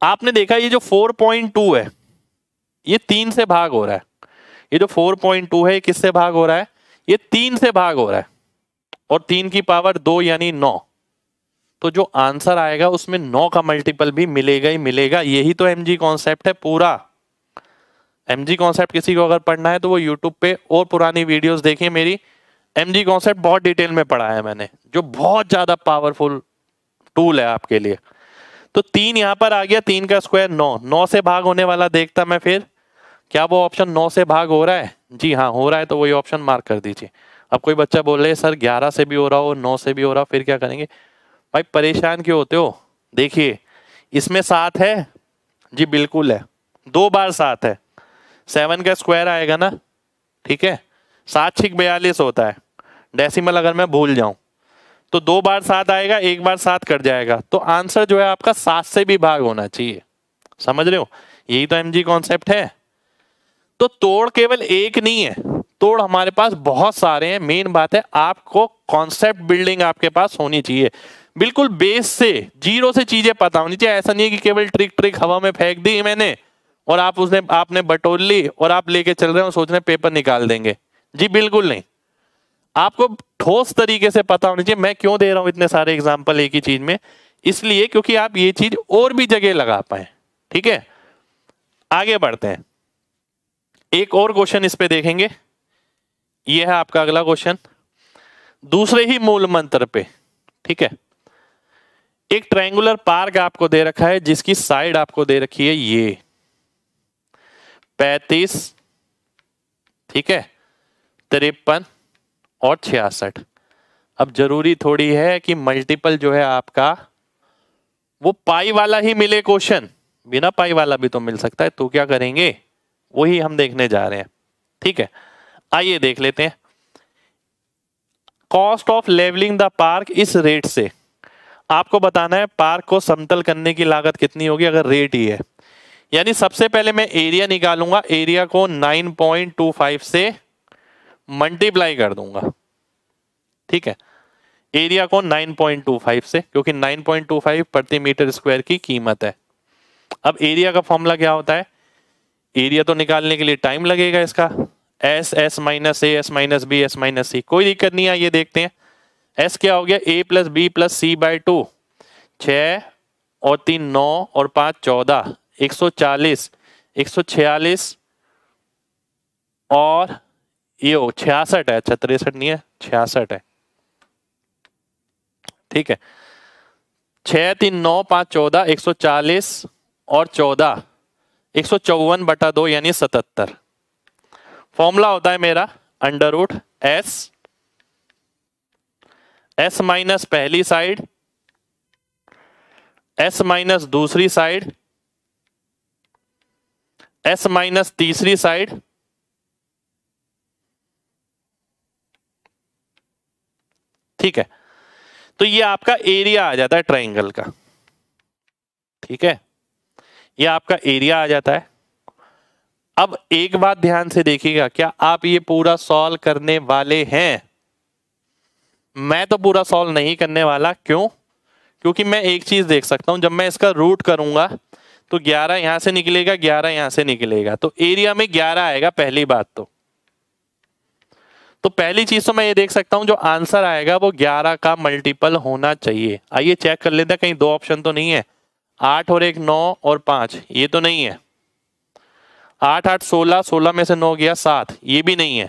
आपने देखा ये जो 4.2 है ये 3 से भाग हो रहा है। ये जो 4.2 है किससे भाग हो रहा है? ये 3 से भाग हो रहा है, और 3 की पावर 2 यानी 9। तो जो आंसर आएगा उसमें 9 का मल्टीपल भी मिलेगा ही मिलेगा। यही तो एमजी कॉन्सेप्ट है पूरा। एमजी कॉन्सेप्ट किसी को अगर पढ़ना है तो वो यूट्यूब पे और पुरानी वीडियोस देखिए मेरी। एमजी कॉन्सेप्ट बहुत डिटेल में पढ़ा है मैंने, जो बहुत ज्यादा पावरफुल टूल है आपके लिए। तो 3 यहां पर आ गया, 3 का स्क्वायर 9, 9 से भाग होने वाला देखता मैं फिर, क्या वो ऑप्शन 9 से भाग हो रहा है? जी हाँ हो रहा है, तो वही ऑप्शन मार्क कर दीजिए। अब कोई बच्चा बोल रहे सर 11 से भी हो रहा हो, 9 से भी हो रहा हो, फिर क्या करेंगे? भाई परेशान क्यों होते हो? देखिए इसमें 7 है, जी बिल्कुल है, 2 बार 7 है, 7 का स्क्वायर आएगा ना, ठीक है। 7 6 42 होता है, डेसिमल अगर मैं भूल जाऊं तो 2 बार 7 आएगा, 1 बार 7 कट जाएगा। तो आंसर जो है आपका 7 से भी भाग होना चाहिए। समझ रहे हो? यही तो एमजी कॉन्सेप्ट है। तो तोड़ केवल एक नहीं है, तोड़ हमारे पास बहुत सारे हैं। मेन बात है आपको कॉन्सेप्ट बिल्डिंग आपके पास होनी चाहिए, बिल्कुल बेस से, जीरो से चीजें पता होनी चाहिए। ऐसा नहीं है कि केवल ट्रिक हवा में फेंक दी मैंने और आपने बटोर ली और आप लेके चल रहे हो, सोच रहे पेपर निकाल देंगे। जी बिल्कुल नहीं, आपको ठोस तरीके से पता होनी चाहिए। मैं क्यों दे रहा हूं इतने सारे एग्जाम्पल एक ही चीज में? इसलिए क्योंकि आप ये चीज और भी जगह लगा पाए, ठीक है। आगे बढ़ते हैं, एक और क्वेश्चन इस पे देखेंगे। ये है आपका अगला क्वेश्चन, दूसरे ही मूल मंत्र पे, ठीक है। एक ट्रायंगुलर पार्क आपको दे रखा है जिसकी साइड आपको दे रखी है ये 35, ठीक है, 53 और 66। अब जरूरी थोड़ी है कि मल्टीपल जो है आपका वो पाई वाला ही मिले क्वेश्चन, बिना पाई वाला भी तो मिल सकता है। तो क्या करेंगे, वही हम देखने जा रहे हैं, ठीक है। आइए देख लेते हैं। Cost of levelling the park इस रेट से, आपको बताना है पार्क को समतल करने की लागत कितनी होगी अगर रेट ही है। यानी सबसे पहले मैं एरिया निकालूंगा, एरिया को 9.25 से मल्टीप्लाई कर दूंगा। ठीक है, एरिया को 9.25 से, क्योंकि 9.25 प्रति मीटर स्क्वायर की कीमत है। अब एरिया का फॉर्मूला क्या होता है, एरिया तो निकालने के लिए टाइम लगेगा इसका, S minus A S minus B S minus C, कोई दिक्कत नहीं है। ये देखते हैं एस क्या हो गया, A plus B plus C by 2, 6 और 3 9 और 5 14, 140, 146 और ये हो 66 है, अच्छा 63 नहीं है 66 है। ठीक है, 6 3 9 5 14, 140 और 14, 154/2 यानी 77। फॉर्मूला होता है मेरा अंडर रूट एस माइनस पहली साइड, एस माइनस दूसरी साइड, एस माइनस तीसरी साइड, ठीक है। तो ये आपका एरिया आ जाता है ट्रायंगल का। ठीक है, ये आपका एरिया आ जाता है। अब एक बात ध्यान से देखिएगा, क्या आप ये पूरा सॉल्व करने वाले हैं? मैं तो पूरा सॉल्व नहीं करने वाला। क्यों? क्योंकि मैं एक चीज देख सकता हूं, जब मैं इसका रूट करूंगा तो 11 यहां से निकलेगा, 11 यहां से निकलेगा, तो एरिया में 11 आएगा पहली बात। तो पहली चीज तो मैं ये देख सकता हूं जो आंसर आएगा वो 11 का मल्टीपल होना चाहिए। आइए चेक कर लेते हैं, कहीं दो ऑप्शन तो नहीं है, 8 और 1 9 और 5, ये तो नहीं है। 8 8 16, 16 में से 9 गया 7, ये भी नहीं है।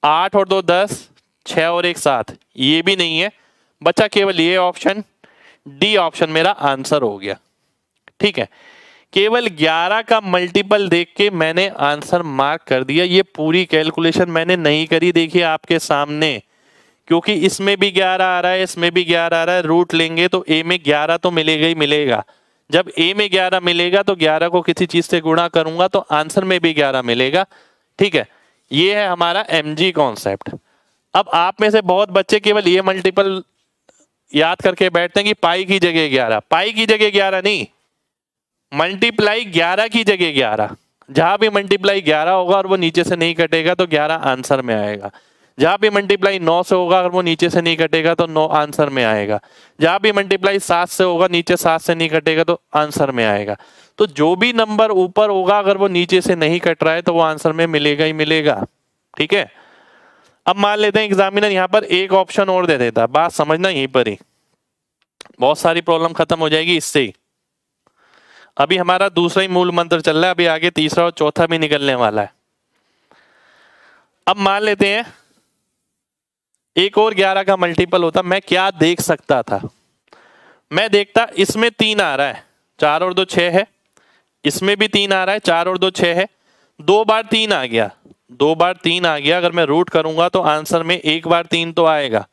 8 और 2 10, 6 और 1 7, ये भी नहीं है। बचा केवल ये ऑप्शन, डी ऑप्शन मेरा आंसर हो गया। ठीक है, केवल 11 का मल्टीपल देख के मैंने आंसर मार्क कर दिया। ये पूरी कैलकुलेशन मैंने नहीं करी, देखिए आपके सामने, क्योंकि इसमें भी 11 आ रहा है, इसमें भी 11 आ रहा है। रूट लेंगे तो ए में 11 तो मिलेगा ही मिलेगा। जब ए में 11 मिलेगा तो 11 को किसी चीज से गुणा करूंगा तो आंसर में भी 11 मिलेगा। ठीक है, ये है हमारा एमजी कॉन्सेप्ट। अब आप में से बहुत बच्चे केवल ये मल्टीपल याद करके बैठते हैं कि पाई की जगह 11, पाई की जगह 11 नहीं, मल्टीप्लाई 11 की जगह 11। जहां भी मल्टीप्लाई 11 होगा और वो नीचे से नहीं कटेगा तो 11 आंसर में आएगा। जहां भी मल्टीप्लाई 9 से होगा अगर वो नीचे से नहीं कटेगा तो 9 आंसर में आएगा। जहां भी मल्टीप्लाई 7 से होगा, नीचे 7 से नहीं कटेगा तो आंसर में आएगा। तो जो भी नंबर ऊपर होगा अगर वो नीचे से नहीं कट रहा है तो वो आंसर में मिलेगा ही मिलेगा। ठीक है, अब मान लेते हैं एग्जामिनर यहां पर एक ऑप्शन और दे देता, बात समझना यहीं पर ही, बहुत सारी प्रॉब्लम खत्म हो जाएगी इससे ही। अभी हमारा दूसरा ही मूल मंत्र चल रहा है, अभी आगे तीसरा और चौथा भी निकलने वाला है। अब मान लेते हैं एक और 11 का मल्टीपल होता, मैं क्या देख सकता था? मैं देखता इसमें 3 आ रहा है, 4 और 2 6 है, इसमें भी 3 आ रहा है, 4 और 2 6 है, 2 बार 3 आ गया, 2 बार 3 आ गया। अगर मैं रूट करूंगा तो आंसर में 1 बार 3 तो आएगा,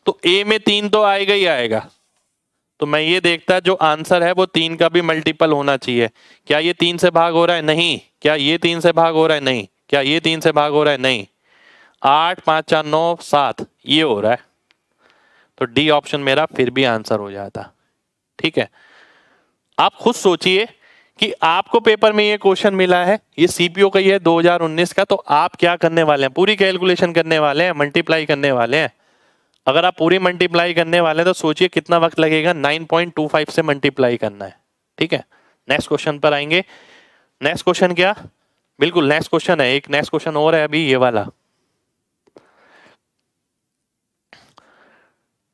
तो ए में 3 तो आएगा ही आएगा। तो मैं ये देखता जो आंसर है वो 3 का भी मल्टीपल होना चाहिए। क्या ये 3 से भाग हो रहा है? नहीं। क्या ये 3 से भाग हो रहा है? नहीं। क्या ये 3 से भाग हो रहा है? नहीं। 8 5 4 9 7 ये हो रहा है, तो डी ऑप्शन मेरा फिर भी आंसर हो जाता। ठीक है, आप खुद सोचिए कि आपको पेपर में ये क्वेश्चन मिला है, ये सीपीओ का ही है 2019 का, तो आप क्या करने वाले हैं? पूरी कैलकुलेशन करने वाले हैं, मल्टीप्लाई करने वाले हैं। अगर आप पूरी मल्टीप्लाई करने वाले हैं तो सोचिए कितना वक्त लगेगा, 9.25 से मल्टीप्लाई करना है। ठीक है, नेक्स्ट क्वेश्चन पर आएंगे। नेक्स्ट क्वेश्चन क्या, बिल्कुल नेक्स्ट क्वेश्चन है, एक नेक्स्ट क्वेश्चन और है अभी ये वाला।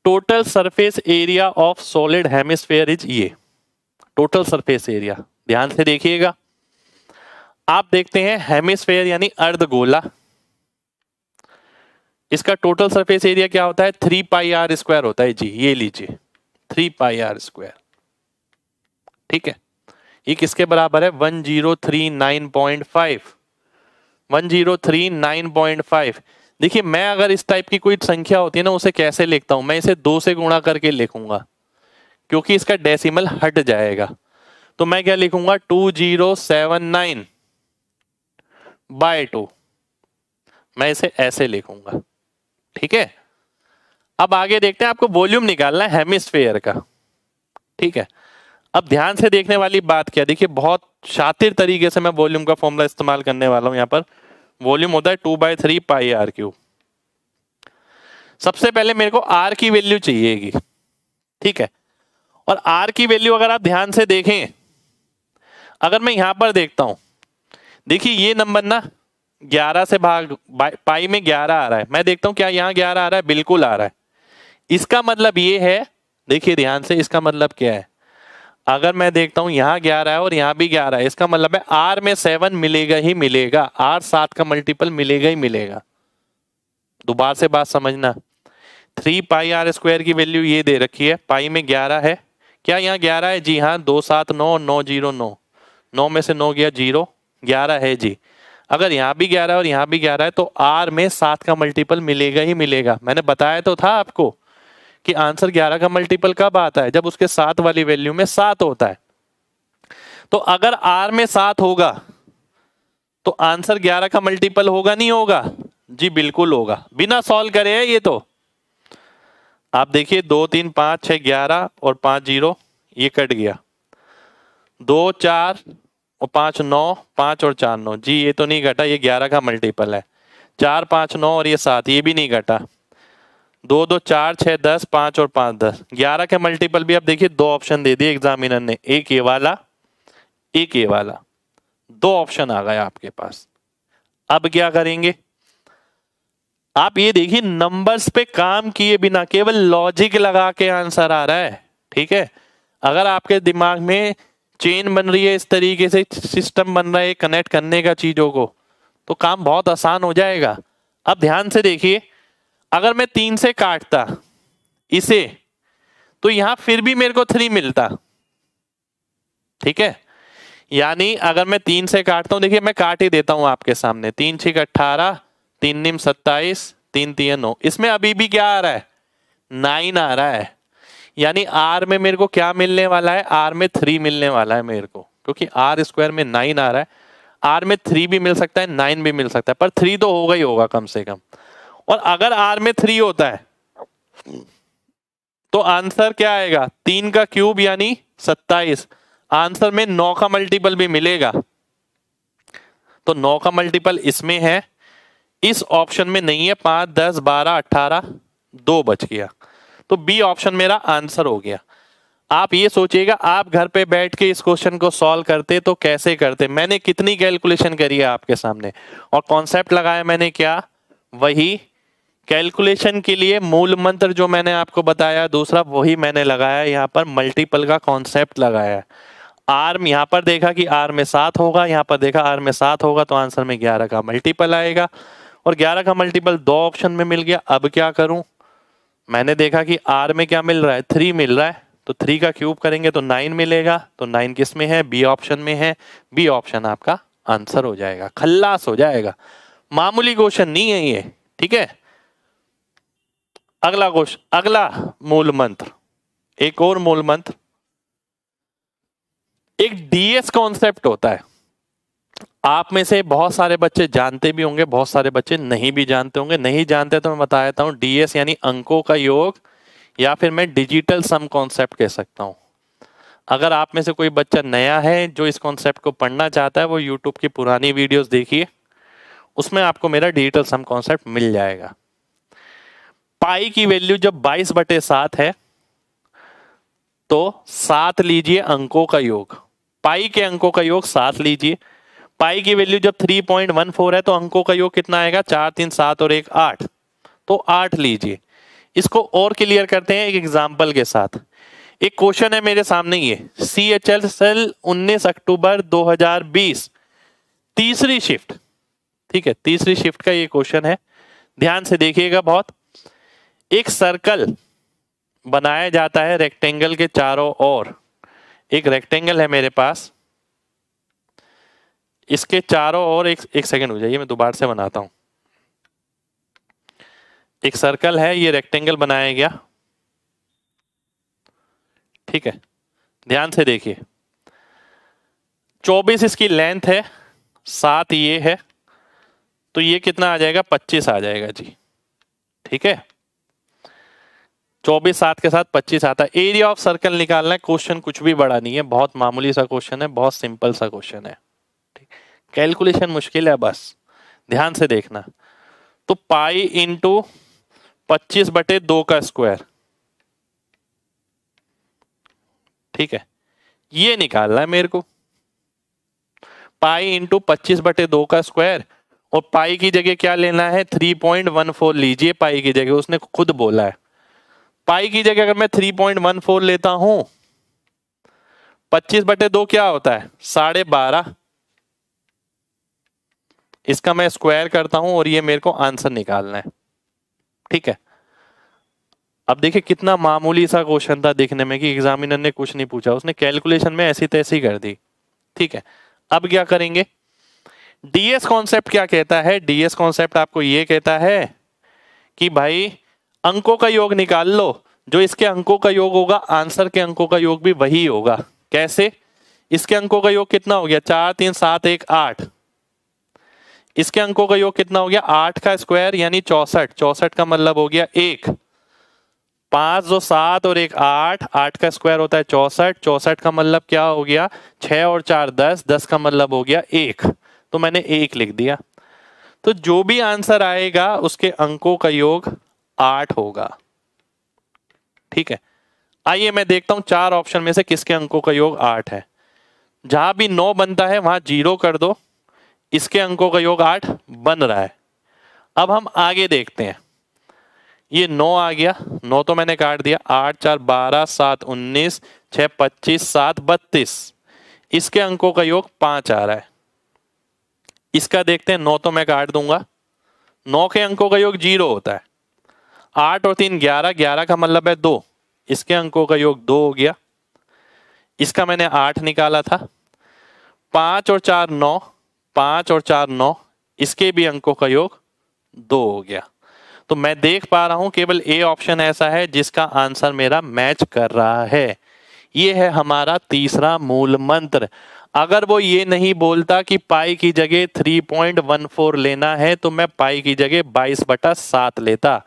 Total surface area of solid hemisphere is ये, टोटल सरफेस एरिया, ध्यान से देखिएगा। आप देखते हैं हेमिस्फेयर यानी अर्धगोला, इसका टोटल सरफेस एरिया क्या होता है? 3 पाई आर स्क्वायर होता है जी, ये लीजिए 3 पाई आर स्क्वायर। ठीक है, ये किसके बराबर है? 1039.5, 1039.5। देखिए मैं अगर इस टाइप की कोई संख्या होती है ना, उसे कैसे लिखता हूं? मैं इसे 2 से गुणा करके लिखूंगा, क्योंकि इसका डेसिमल हट जाएगा। तो मैं क्या लिखूंगा? 2079/2, मैं इसे ऐसे लिखूंगा। ठीक है, अब आगे देखते हैं, आपको वॉल्यूम निकालना है हेमिस्फेयर का। ठीक है, अब ध्यान से देखने वाली बात क्या, देखिए बहुत शातिर तरीके से मैं वॉल्यूम का फॉर्मूला इस्तेमाल करने वाला हूं। यहाँ पर वॉल्यूम होता है 2/3 पाई आर क्यूब। सबसे पहले मेरे को आर की वैल्यू चाहिएगी। ठीक है, और आर की वैल्यू अगर आप ध्यान से देखें, अगर मैं यहां पर देखता हूं, देखिए ये नंबर ना 11 से भाग पाई में 11 आ रहा है। मैं देखता हूं क्या यहाँ 11 आ रहा है, बिल्कुल आ रहा है। इसका मतलब ये है, देखिए ध्यान से, इसका मतलब क्या है, अगर मैं देखता हूं यहाँ 11 है और यहाँ भी 11 है, इसका मतलब है आर में 7 मिलेगा ही मिलेगा, आर 7 का मल्टीपल मिलेगा ही मिलेगा। दोबारा से बात समझना, 3 पाई आर स्क्वायर की वैल्यू ये दे रखी है, पाई में 11 है, क्या यहाँ 11 है? जी हाँ, 2 7 9 9 0 9, 9 में से 9 गया 0, 11 है जी। अगर यहाँ भी 11 और यहाँ भी 11 है तो आर में 7 का मल्टीपल मिलेगा ही मिलेगा। मैंने बताया तो था आपको कि आंसर 11 का मल्टीपल कब आता है, जब उसके 7 वाली वैल्यू में 7 होता है। तो अगर आर में 7 होगा तो आंसर 11 का मल्टीपल होगा नहीं होगा? जी बिल्कुल होगा, बिना सॉल्व करे है ये तो। आप देखिए 2 3 5 6 11 और 5 0, ये कट गया, 2 4 और 5 9, 5 और 4 9, जी ये तो नहीं घटा, ये 11 का मल्टीपल है। 4 5 9 और ये 7, ये भी नहीं घटा। 2 2 4 6 10, 5 और 5 10, 11 के मल्टीपल भी आप देखिए 2 ऑप्शन दे दिए एग्जामिनर ने, एक ये वाला एक ये वाला, 2 ऑप्शन आ गए आपके पास। अब क्या करेंगे, आप ये देखिए नंबर्स पे काम किए बिना केवल लॉजिक लगा के आंसर आ रहा है। ठीक है, अगर आपके दिमाग में चेन बन रही है, इस तरीके से सिस्टम बन रहा है कनेक्ट करने का चीजों को, तो काम बहुत आसान हो जाएगा। अब ध्यान से देखिए, अगर मैं 3 से काटता इसे तो यहां फिर भी मेरे को 3 मिलता। ठीक है, यानी अगर मैं 3 से काटता हूं, देखिए मैं काट ही देता हूं आपके सामने, 3 6 18, 3 निम 27, 3 3 9, इसमें अभी भी क्या आ रहा है, 9 आ रहा है। यानी आर में मेरे को क्या मिलने वाला है, आर में 3 मिलने वाला है मेरे को, क्योंकि आर स्क्वायर में 9 आ रहा है। आर में 3 भी मिल सकता है, 9 भी मिल सकता है, पर 3 तो होगा ही होगा कम से कम। और अगर आर में 3 होता है तो आंसर क्या आएगा, 3 का क्यूब यानी 27। आंसर में 9 का मल्टीपल भी मिलेगा, तो 9 का मल्टीपल इसमें है, इस ऑप्शन में नहीं है। 5 10 12 18, 2 बच गया, तो बी ऑप्शन मेरा आंसर हो गया। आप ये सोचिएगा, आप घर पे बैठ के इस क्वेश्चन को सॉल्व करते तो कैसे करते। मैंने कितनी कैलकुलेशन करी है आपके सामने, और कॉन्सेप्ट लगाया मैंने क्या, वही कैलकुलेशन के लिए मूल मंत्र जो मैंने आपको बताया, दूसरा वही मैंने लगाया, यहाँ पर मल्टीपल का कॉन्सेप्ट लगाया है। आर यहाँ पर देखा कि आर में 7 होगा, यहाँ पर देखा आर में 7 होगा, तो आंसर में 11 का मल्टीपल आएगा, और 11 का मल्टीपल 2 ऑप्शन में मिल गया। अब क्या करूं, मैंने देखा कि आर में क्या मिल रहा है, 3 मिल रहा है, तो 3 का क्यूब करेंगे तो 9 मिलेगा, तो 9 किस में है, बी ऑप्शन में है। बी ऑप्शन आपका आंसर हो जाएगा, खल्लास हो जाएगा। मामूली क्वेश्चन नहीं है ये। ठीक है, अगला क्वेश्चन, अगला मूल मंत्र, एक और मूल मंत्र, एक डीएस कॉन्सेप्ट होता है। आप में से बहुत सारे बच्चे जानते भी होंगे, बहुत सारे बच्चे नहीं भी जानते होंगे। नहीं जानते तो मैं बता देता हूं, डीएस यानी अंकों का योग, या फिर मैं डिजिटल सम कॉन्सेप्ट कह सकता हूं। अगर आप में से कोई बच्चा नया है जो इस कॉन्सेप्ट को पढ़ना चाहता है, वो यूट्यूब की पुरानी वीडियोस देखिए, उसमें आपको मेरा डिजिटल सम कॉन्सेप्ट मिल जाएगा। पाई की वैल्यू जब 22/7 है तो 7 लीजिए अंकों का योग, पाई के अंकों का योग 7 लीजिए। पाई की वैल्यू जब 3.14 है तो अंकों का योग कितना आएगा, 4 3 7 और 1 8, तो 8 लीजिए। इसको और क्लियर करते हैं एक एग्जांपल के साथ। एक क्वेश्चन है मेरे सामने, ये CHL 19 अक्टूबर 2020 तीसरी शिफ्ट, ठीक है, तीसरी शिफ्ट का ये क्वेश्चन है, ध्यान से देखिएगा बहुत। एक सर्कल बनाया जाता है रेक्टेंगल के चारों ओर, एक रेक्टेंगल है मेरे पास, इसके चारों ओर एक सेकंड हो जाइए, मैं दोबारा से बनाता हूं। एक सर्कल है, ये रेक्टेंगल बनाया गया, ठीक है, ध्यान से देखिए। 24 इसकी लेंथ है, 7 ये है, तो ये कितना आ जाएगा, 25 आ जाएगा जी। ठीक है, 24 7 के साथ 25 आता है। एरिया ऑफ सर्कल निकालना है। क्वेश्चन कुछ भी बड़ा नहीं है, बहुत मामूली सा क्वेश्चन है, बहुत सिंपल सा क्वेश्चन है। कैलकुलेशन मुश्किल है, बस ध्यान से देखना। तो पाई इंटू 25/2 का स्क्वायर, ठीक है, ये निकालना है मेरे को। पाई इंटू 25/2 का स्क्वायर, और पाई की जगह क्या लेना है, 3.14 लीजिए पाई की जगह, उसने खुद बोला है। पाई की जगह अगर मैं 3.14 लेता हूं, 25/2 क्या होता है, 12.5। इसका मैं स्क्वायर करता हूं और ये मेरे को आंसर निकालना है, ठीक है। अब देखिए कितना मामूली सा क्वेश्चन था दिखने में, कि एग्जामिनर ने कुछ नहीं पूछा, उसने कैलकुलेशन में ऐसी तैसी कर दी, ठीक है। अब क्या करेंगे, डीएस कॉन्सेप्ट क्या कहता है, डीएस कॉन्सेप्ट आपको ये कहता है कि भाई अंकों का योग निकाल लो, जो इसके अंकों का योग होगा आंसर के अंकों का योग भी वही होगा। कैसे, इसके अंकों का योग कितना हो गया, 4 3 7 1 8, इसके अंकों का योग कितना हो गया, 8 का स्क्वायर यानी 64, 64 का मतलब हो गया 1, 5 2 7 और 1 8, 8 का स्क्वायर होता है 64, 64 का मतलब क्या हो गया, 6 और 4 10, 10 का मतलब हो गया 1, तो मैंने 1 लिख दिया। तो जो भी आंसर आएगा उसके अंकों का योग 8 होगा, ठीक है। आइए मैं देखता हूं 4 ऑप्शन में से किसके अंकों का योग 8 है। जहां भी 9 बनता है वहां 0 कर दो, इसके अंकों का योग 8 बन रहा है। अब हम आगे देखते हैं, ये 9 आ गया, 9 तो मैंने काट दिया, 8 4 12 7 19 6 25 7 32, इसके अंकों का योग 5 आ रहा है। इसका देखते हैं, 9 तो मैं काट दूंगा, 9 के अंकों का योग 0 होता है, 8 और 3 11, 11 का मतलब है 2, इसके अंकों का योग 2 हो गया, इसका मैंने 8 निकाला था। 5 और 4 9, 5 और 4 9, इसके भी अंकों का योग 2 हो गया। तो मैं देख पा रहा हूं केवल ए ऑप्शन ऐसा है जिसका आंसर मेरा मैच कर रहा है। ये है हमारा तीसरा मूल मंत्र। अगर वो ये नहीं बोलता कि पाई की जगह 3.14 लेना है, तो मैं पाई की जगह 22/7 लेता,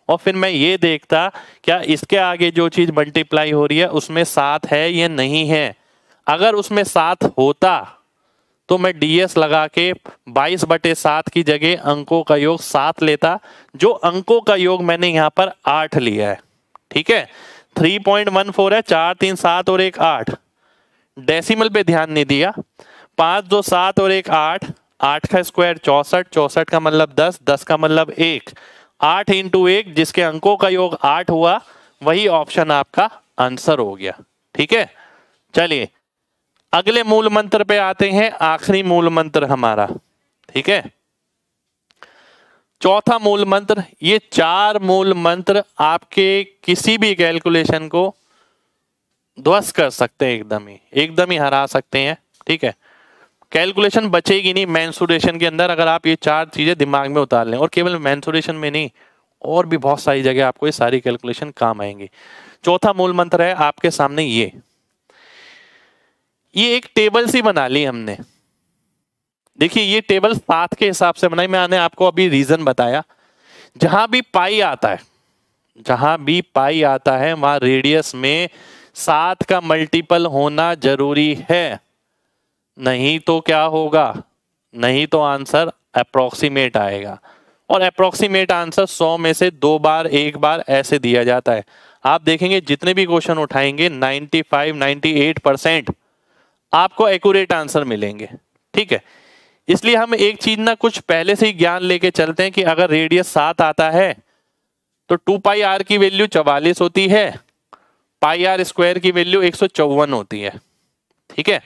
और फिर मैं ये देखता क्या इसके आगे जो चीज मल्टीप्लाई हो रही है उसमें 7 है या नहीं है। अगर उसमें 7 होता तो मैं डीएस लगा के 22/7 की जगह अंकों का योग 7 लेता, जो अंकों का योग मैंने यहां पर 8 लिया है, ठीक है। 3.14 है, 4 3 7 और 1 8, डेसिमल पे ध्यान नहीं दिया, 5 2 7 और 1 8, 8 का स्क्वायर 64, 64 का मतलब 10, 10 का मतलब 1, 8 इंटू 1 जिसके अंकों का योग 8 हुआ, वही ऑप्शन आपका आंसर हो गया, ठीक है। चलिए अगले मूल मंत्र पे आते हैं, आखिरी मूल मंत्र हमारा, ठीक है। चौथा मूल मंत्र, ये 4 मूल मंत्र आपके किसी भी कैलकुलेशन को ध्वस्त कर सकते हैं, एकदम ही हरा सकते हैं, ठीक है। कैलकुलेशन बचेगी नहीं मेंसुरेशन के अंदर अगर आप ये 4 चीजें दिमाग में उतार लें, और केवल मेंसुरेशन में नहीं, और भी बहुत सारी जगह आपको ये सारी कैलकुलेशन काम आएंगी। चौथा मूल मंत्र है आपके सामने ये एक टेबल सी बना ली हमने। देखिए ये टेबल 7 के हिसाब से बनाई, मैंने आपको अभी रीजन बताया। जहां भी पाई आता है, जहां भी पाई आता है वहां रेडियस में 7 का मल्टीपल होना जरूरी है, नहीं तो क्या होगा, नहीं तो आंसर अप्रोक्सीमेट आएगा, और अप्रोक्सीमेट आंसर 100 में से 2 बार 1 बार ऐसे दिया जाता है। आप देखेंगे जितने भी क्वेश्चन उठाएंगे 95-98% आपको एक्यूरेट आंसर मिलेंगे, ठीक है। इसलिए हम एक चीज ना कुछ पहले से ही ज्ञान लेके चलते हैं कि अगर रेडियस 7 आता है तो 2 पाई आर की वैल्यू 44 होती है, पाई आर स्क्वायर की वैल्यू 154 होती है, ठीक है।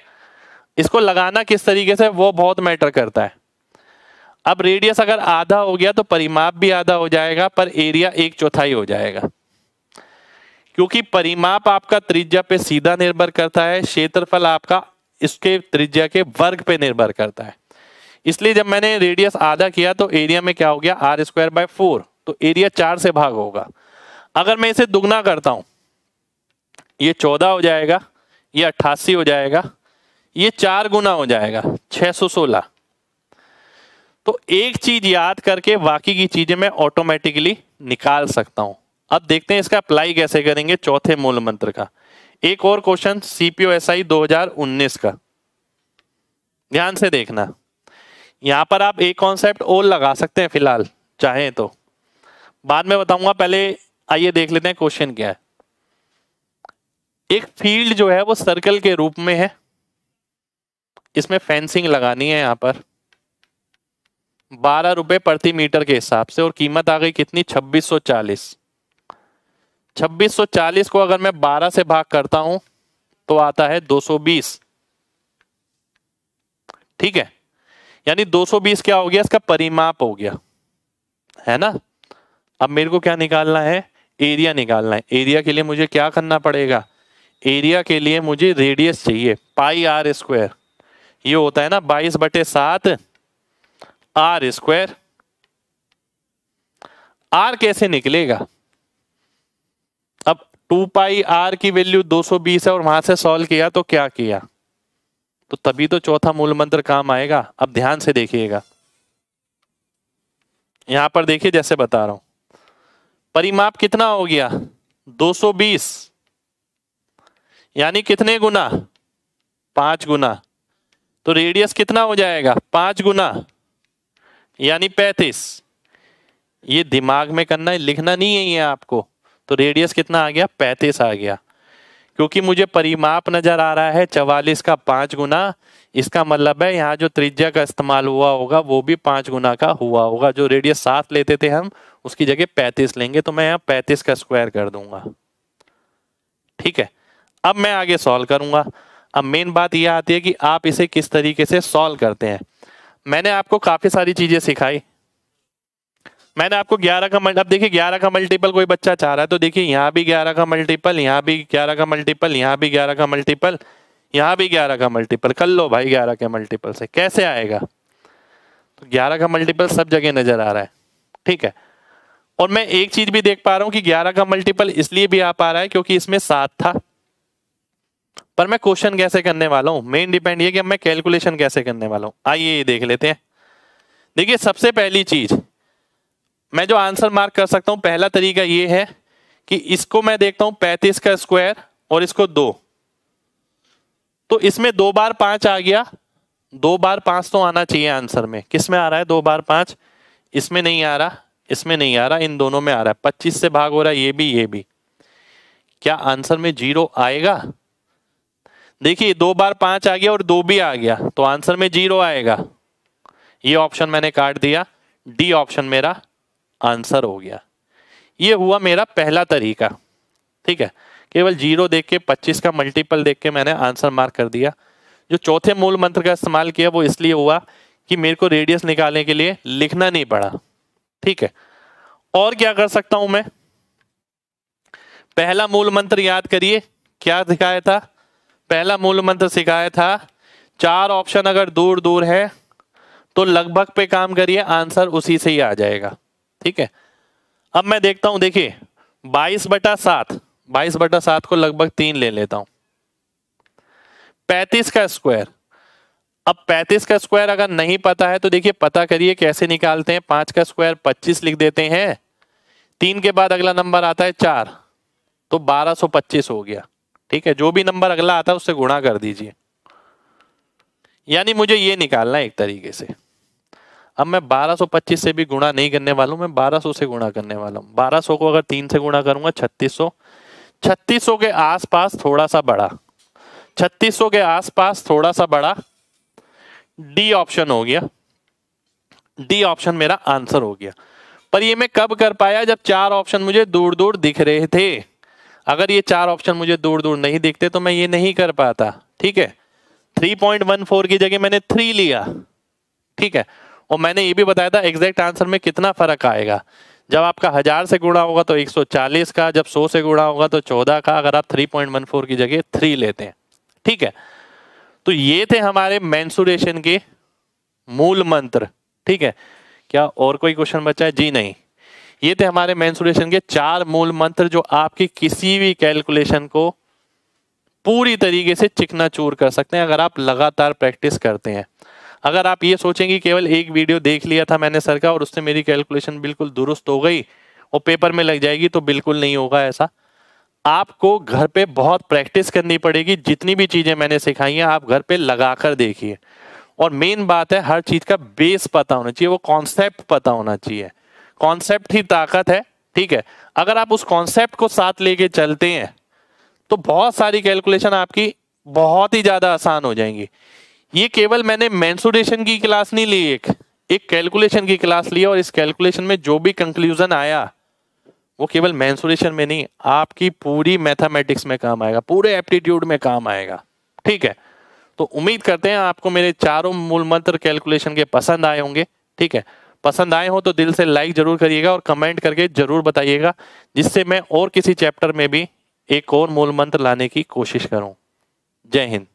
इसको लगाना किस तरीके से वो बहुत मैटर करता है। अब रेडियस अगर आधा हो गया तो परिमाप भी आधा हो जाएगा, पर एरिया 1/4 हो जाएगा, क्योंकि परिमाप आपका त्रिज्या पे सीधा निर्भर करता है, क्षेत्रफल आपका इसके त्रिज्या के वर्ग पे निर्भर करता है। इसलिए जब मैंने रेडियस आधा किया तो एरिया में क्या हो गया, r²/4, तो एरिया 4 से भाग होगा। अगर मैं इसे दुगना करता हूं, ये 14 हो जाएगा, ये 88 हो जाएगा, ये 4 गुना हो जाएगा 616। तो एक चीज याद करके बाकी की चीजें मैं ऑटोमेटिकली निकाल सकता हूं। अब देखते हैं इसका अप्लाई कैसे करेंगे चौथे मूल मंत्र का। एक और क्वेश्चन CPO-SI 2019 का, ध्यान से देखना। यहां पर आप एक कॉन्सेप्ट और लगा सकते हैं फिलहाल चाहें तो, बाद में बताऊंगा, पहले आइए देख लेते हैं क्वेश्चन क्या है। एक फील्ड जो है वो सर्कल के रूप में है, इसमें फेंसिंग लगानी है यहां पर 12 रुपए प्रति मीटर के हिसाब से, और कीमत आ गई कितनी 2640। 2640 को अगर मैं 12 से भाग करता हूं तो आता है 220, ठीक है। यानी 220 क्या हो गया, इसका परिमाप हो गया, है ना। अब मेरे को क्या निकालना है, एरिया निकालना है। एरिया के लिए मुझे क्या करना पड़ेगा, एरिया के लिए मुझे रेडियस चाहिए, पाई आर स्क्वायर। ये होता है ना 22/7 आर स्क्वायर। आर कैसे निकलेगा, अब 2 पाई आर की वैल्यू 220 है और वहां से सॉल्व किया तो क्या किया, तो तभी तो चौथा मूल मंत्र काम आएगा। अब ध्यान से देखिएगा, यहां पर देखिए जैसे बता रहा हूं, परिमाप कितना हो गया 220, यानी कितने गुना 5 गुना, तो रेडियस कितना हो जाएगा 5 गुना यानी 35। ये दिमाग में करना है, लिखना नहीं है ये आपको। तो रेडियस कितना आ गया 35 आ गया, क्योंकि मुझे परिमाप नजर आ रहा है 44 का 5 गुना। इसका मतलब है यहाँ जो त्रिज्या का इस्तेमाल हुआ होगा वो भी 5 गुना का हुआ होगा। जो रेडियस 7 लेते थे हम उसकी जगह 35 लेंगे, तो मैं यहाँ 35 का स्क्वायर कर दूंगा, ठीक है। अब मैं आगे सॉल्व करूंगा। अब मेन बात यह आती है कि आप इसे किस तरीके से सॉल्व करते हैं। मैंने आपको काफी सारी चीजें सिखाई। मैंने आपको 11 का अब देखिए 11 का मल्टीपल कोई बच्चा चाह रहा है तो देखिए यहाँ भी 11 का मल्टीपल, यहाँ भी 11 का मल्टीपल, यहाँ भी 11 का मल्टीपल, यहाँ भी 11 का मल्टीपल कर लो भाई। 11 के मल्टीपल से कैसे आएगा, तो 11 का मल्टीपल सब जगह नजर आ रहा है, ठीक है। और मैं एक चीज भी देख पा रहा हूं कि 11 का मल्टीपल इसलिए भी आ पा रहा है क्योंकि इसमें 7 था। पर मैं क्वेश्चन कैसे करने वाला हूं, मेन डिपेंड ये कि मैं कैलकुलेशन कैसे करने वाला हूं। आइए ये देख लेते हैं। देखिए सबसे पहली चीज मैं जो आंसर मार्क कर सकता हूं, पहला तरीका ये है कि इसको मैं देखता हूं 35 का स्क्वायर और इसको 2, तो इसमें 2 बार 5 आ गया। 2 बार 5 तो आना चाहिए आंसर में। किस में आ रहा है 2 बार 5, इसमें नहीं आ रहा, इसमें नहीं आ रहा, इन दोनों में आ रहा है। 25 से भाग हो रहा है ये भी, ये भी। क्या आंसर में 0 आएगा, देखिए 2 बार 5 आ गया और 2 भी आ गया तो आंसर में 0 आएगा। ये ऑप्शन मैंने काट दिया, डी ऑप्शन मेरा आंसर हो गया। ये हुआ मेरा पहला तरीका, ठीक है। केवल 0 देख के 25 का मल्टीपल देख के मैंने आंसर मार्क कर दिया। जो चौथे मूल मंत्र का इस्तेमाल किया वो इसलिए हुआ कि मेरे को रेडियस निकालने के लिए लिखना नहीं पड़ा, ठीक है। और क्या कर सकता हूं मैं, पहला मूल मंत्र याद करिए क्या सिखाया था। पहला मूल मंत्र सिखाया था 4 ऑप्शन अगर दूर दूर है तो लगभग पे काम करिए, आंसर उसी से ही आ जाएगा, ठीक है। अब मैं देखता हूं, देखिए 22/7, 22/7 को लगभग 3 ले लेता हूं। 35 का स्क्वायर, अब 35 का स्क्वायर अगर नहीं पता है तो देखिए पता करिए कैसे निकालते हैं। 5 का स्क्वायर 25 लिख देते हैं, 3 के बाद अगला नंबर आता है 4 तो 1225 हो गया, ठीक है। जो भी नंबर अगला आता है उससे गुणा कर दीजिए, यानी मुझे ये निकालना है एक तरीके से। अब मैं 1225 से भी गुणा नहीं करने वाला हूं, मैं 1200 से गुणा करने वाला हूं। 1200 को अगर 3 से गुणा करूंगा 3600, 3600 के आसपास थोड़ा सा बड़ा, 3600 के आसपास थोड़ा सा बड़ा, डी ऑप्शन हो गया। डी ऑप्शन मेरा आंसर हो गया। पर ये मैं कब कर पाया, जब 4 ऑप्शन मुझे दूर दूर दिख रहे थे। अगर ये 4 ऑप्शन मुझे दूर दूर नहीं दिखते तो मैं ये नहीं कर पाता, ठीक है। 3.14 की जगह मैंने 3 लिया, ठीक है। और मैंने ये भी बताया था एग्जैक्ट आंसर में कितना फर्क आएगा। जब आपका 1000 से गुणा होगा तो 140 का, जब 100 से गुणा होगा तो 14 का, अगर आप 3.14 की जगह 3 लेते हैं, ठीक है। तो ये थे हमारे मेंसुरेशन के मूल मंत्र, ठीक है। क्या और कोई क्वेश्चन बचा है, जी नहीं। ये थे हमारे मेंसुरेशन के 4 मूल मंत्र जो आपकी किसी भी कैलकुलेशन को पूरी तरीके से चिकनाचूर कर सकते हैं अगर आप लगातार प्रैक्टिस करते हैं। अगर आप ये सोचेंगे केवल एक वीडियो देख लिया था मैंने सर का और उससे मेरी कैलकुलेशन बिल्कुल दुरुस्त हो गई और पेपर में लग जाएगी, तो बिल्कुल नहीं होगा ऐसा। आपको घर पे बहुत प्रैक्टिस करनी पड़ेगी। जितनी भी चीजें मैंने सिखाई हैं आप घर पे लगा कर देखिए। और मेन बात है, हर चीज का बेस पता होना चाहिए, वो कॉन्सेप्ट पता होना चाहिए। कॉन्सेप्ट ही ताकत है, ठीक है। अगर आप उस कॉन्सेप्ट को साथ लेके चलते हैं तो बहुत सारी कैलकुलेशन आपकी बहुत ही ज्यादा आसान हो जाएंगी। ये केवल मैंने मेंसुरेशन की क्लास नहीं ली, एक कैलकुलेशन की क्लास ली, और इस कैलकुलेशन में जो भी कंक्लूजन आया वो केवल मेंसुरेशन में नहीं, आपकी पूरी मैथमेटिक्स में काम आएगा, पूरे एप्टीट्यूड में काम आएगा, ठीक है। तो उम्मीद करते हैं आपको मेरे चारों मूल मंत्र कैलकुलेशन के पसंद आए होंगे, ठीक है। पसंद आए हो तो दिल से लाइक जरूर करिएगा और कमेंट करके जरूर बताइएगा, जिससे मैं और किसी चैप्टर में भी एक और मूल मंत्र लाने की कोशिश करूं। जय हिंद।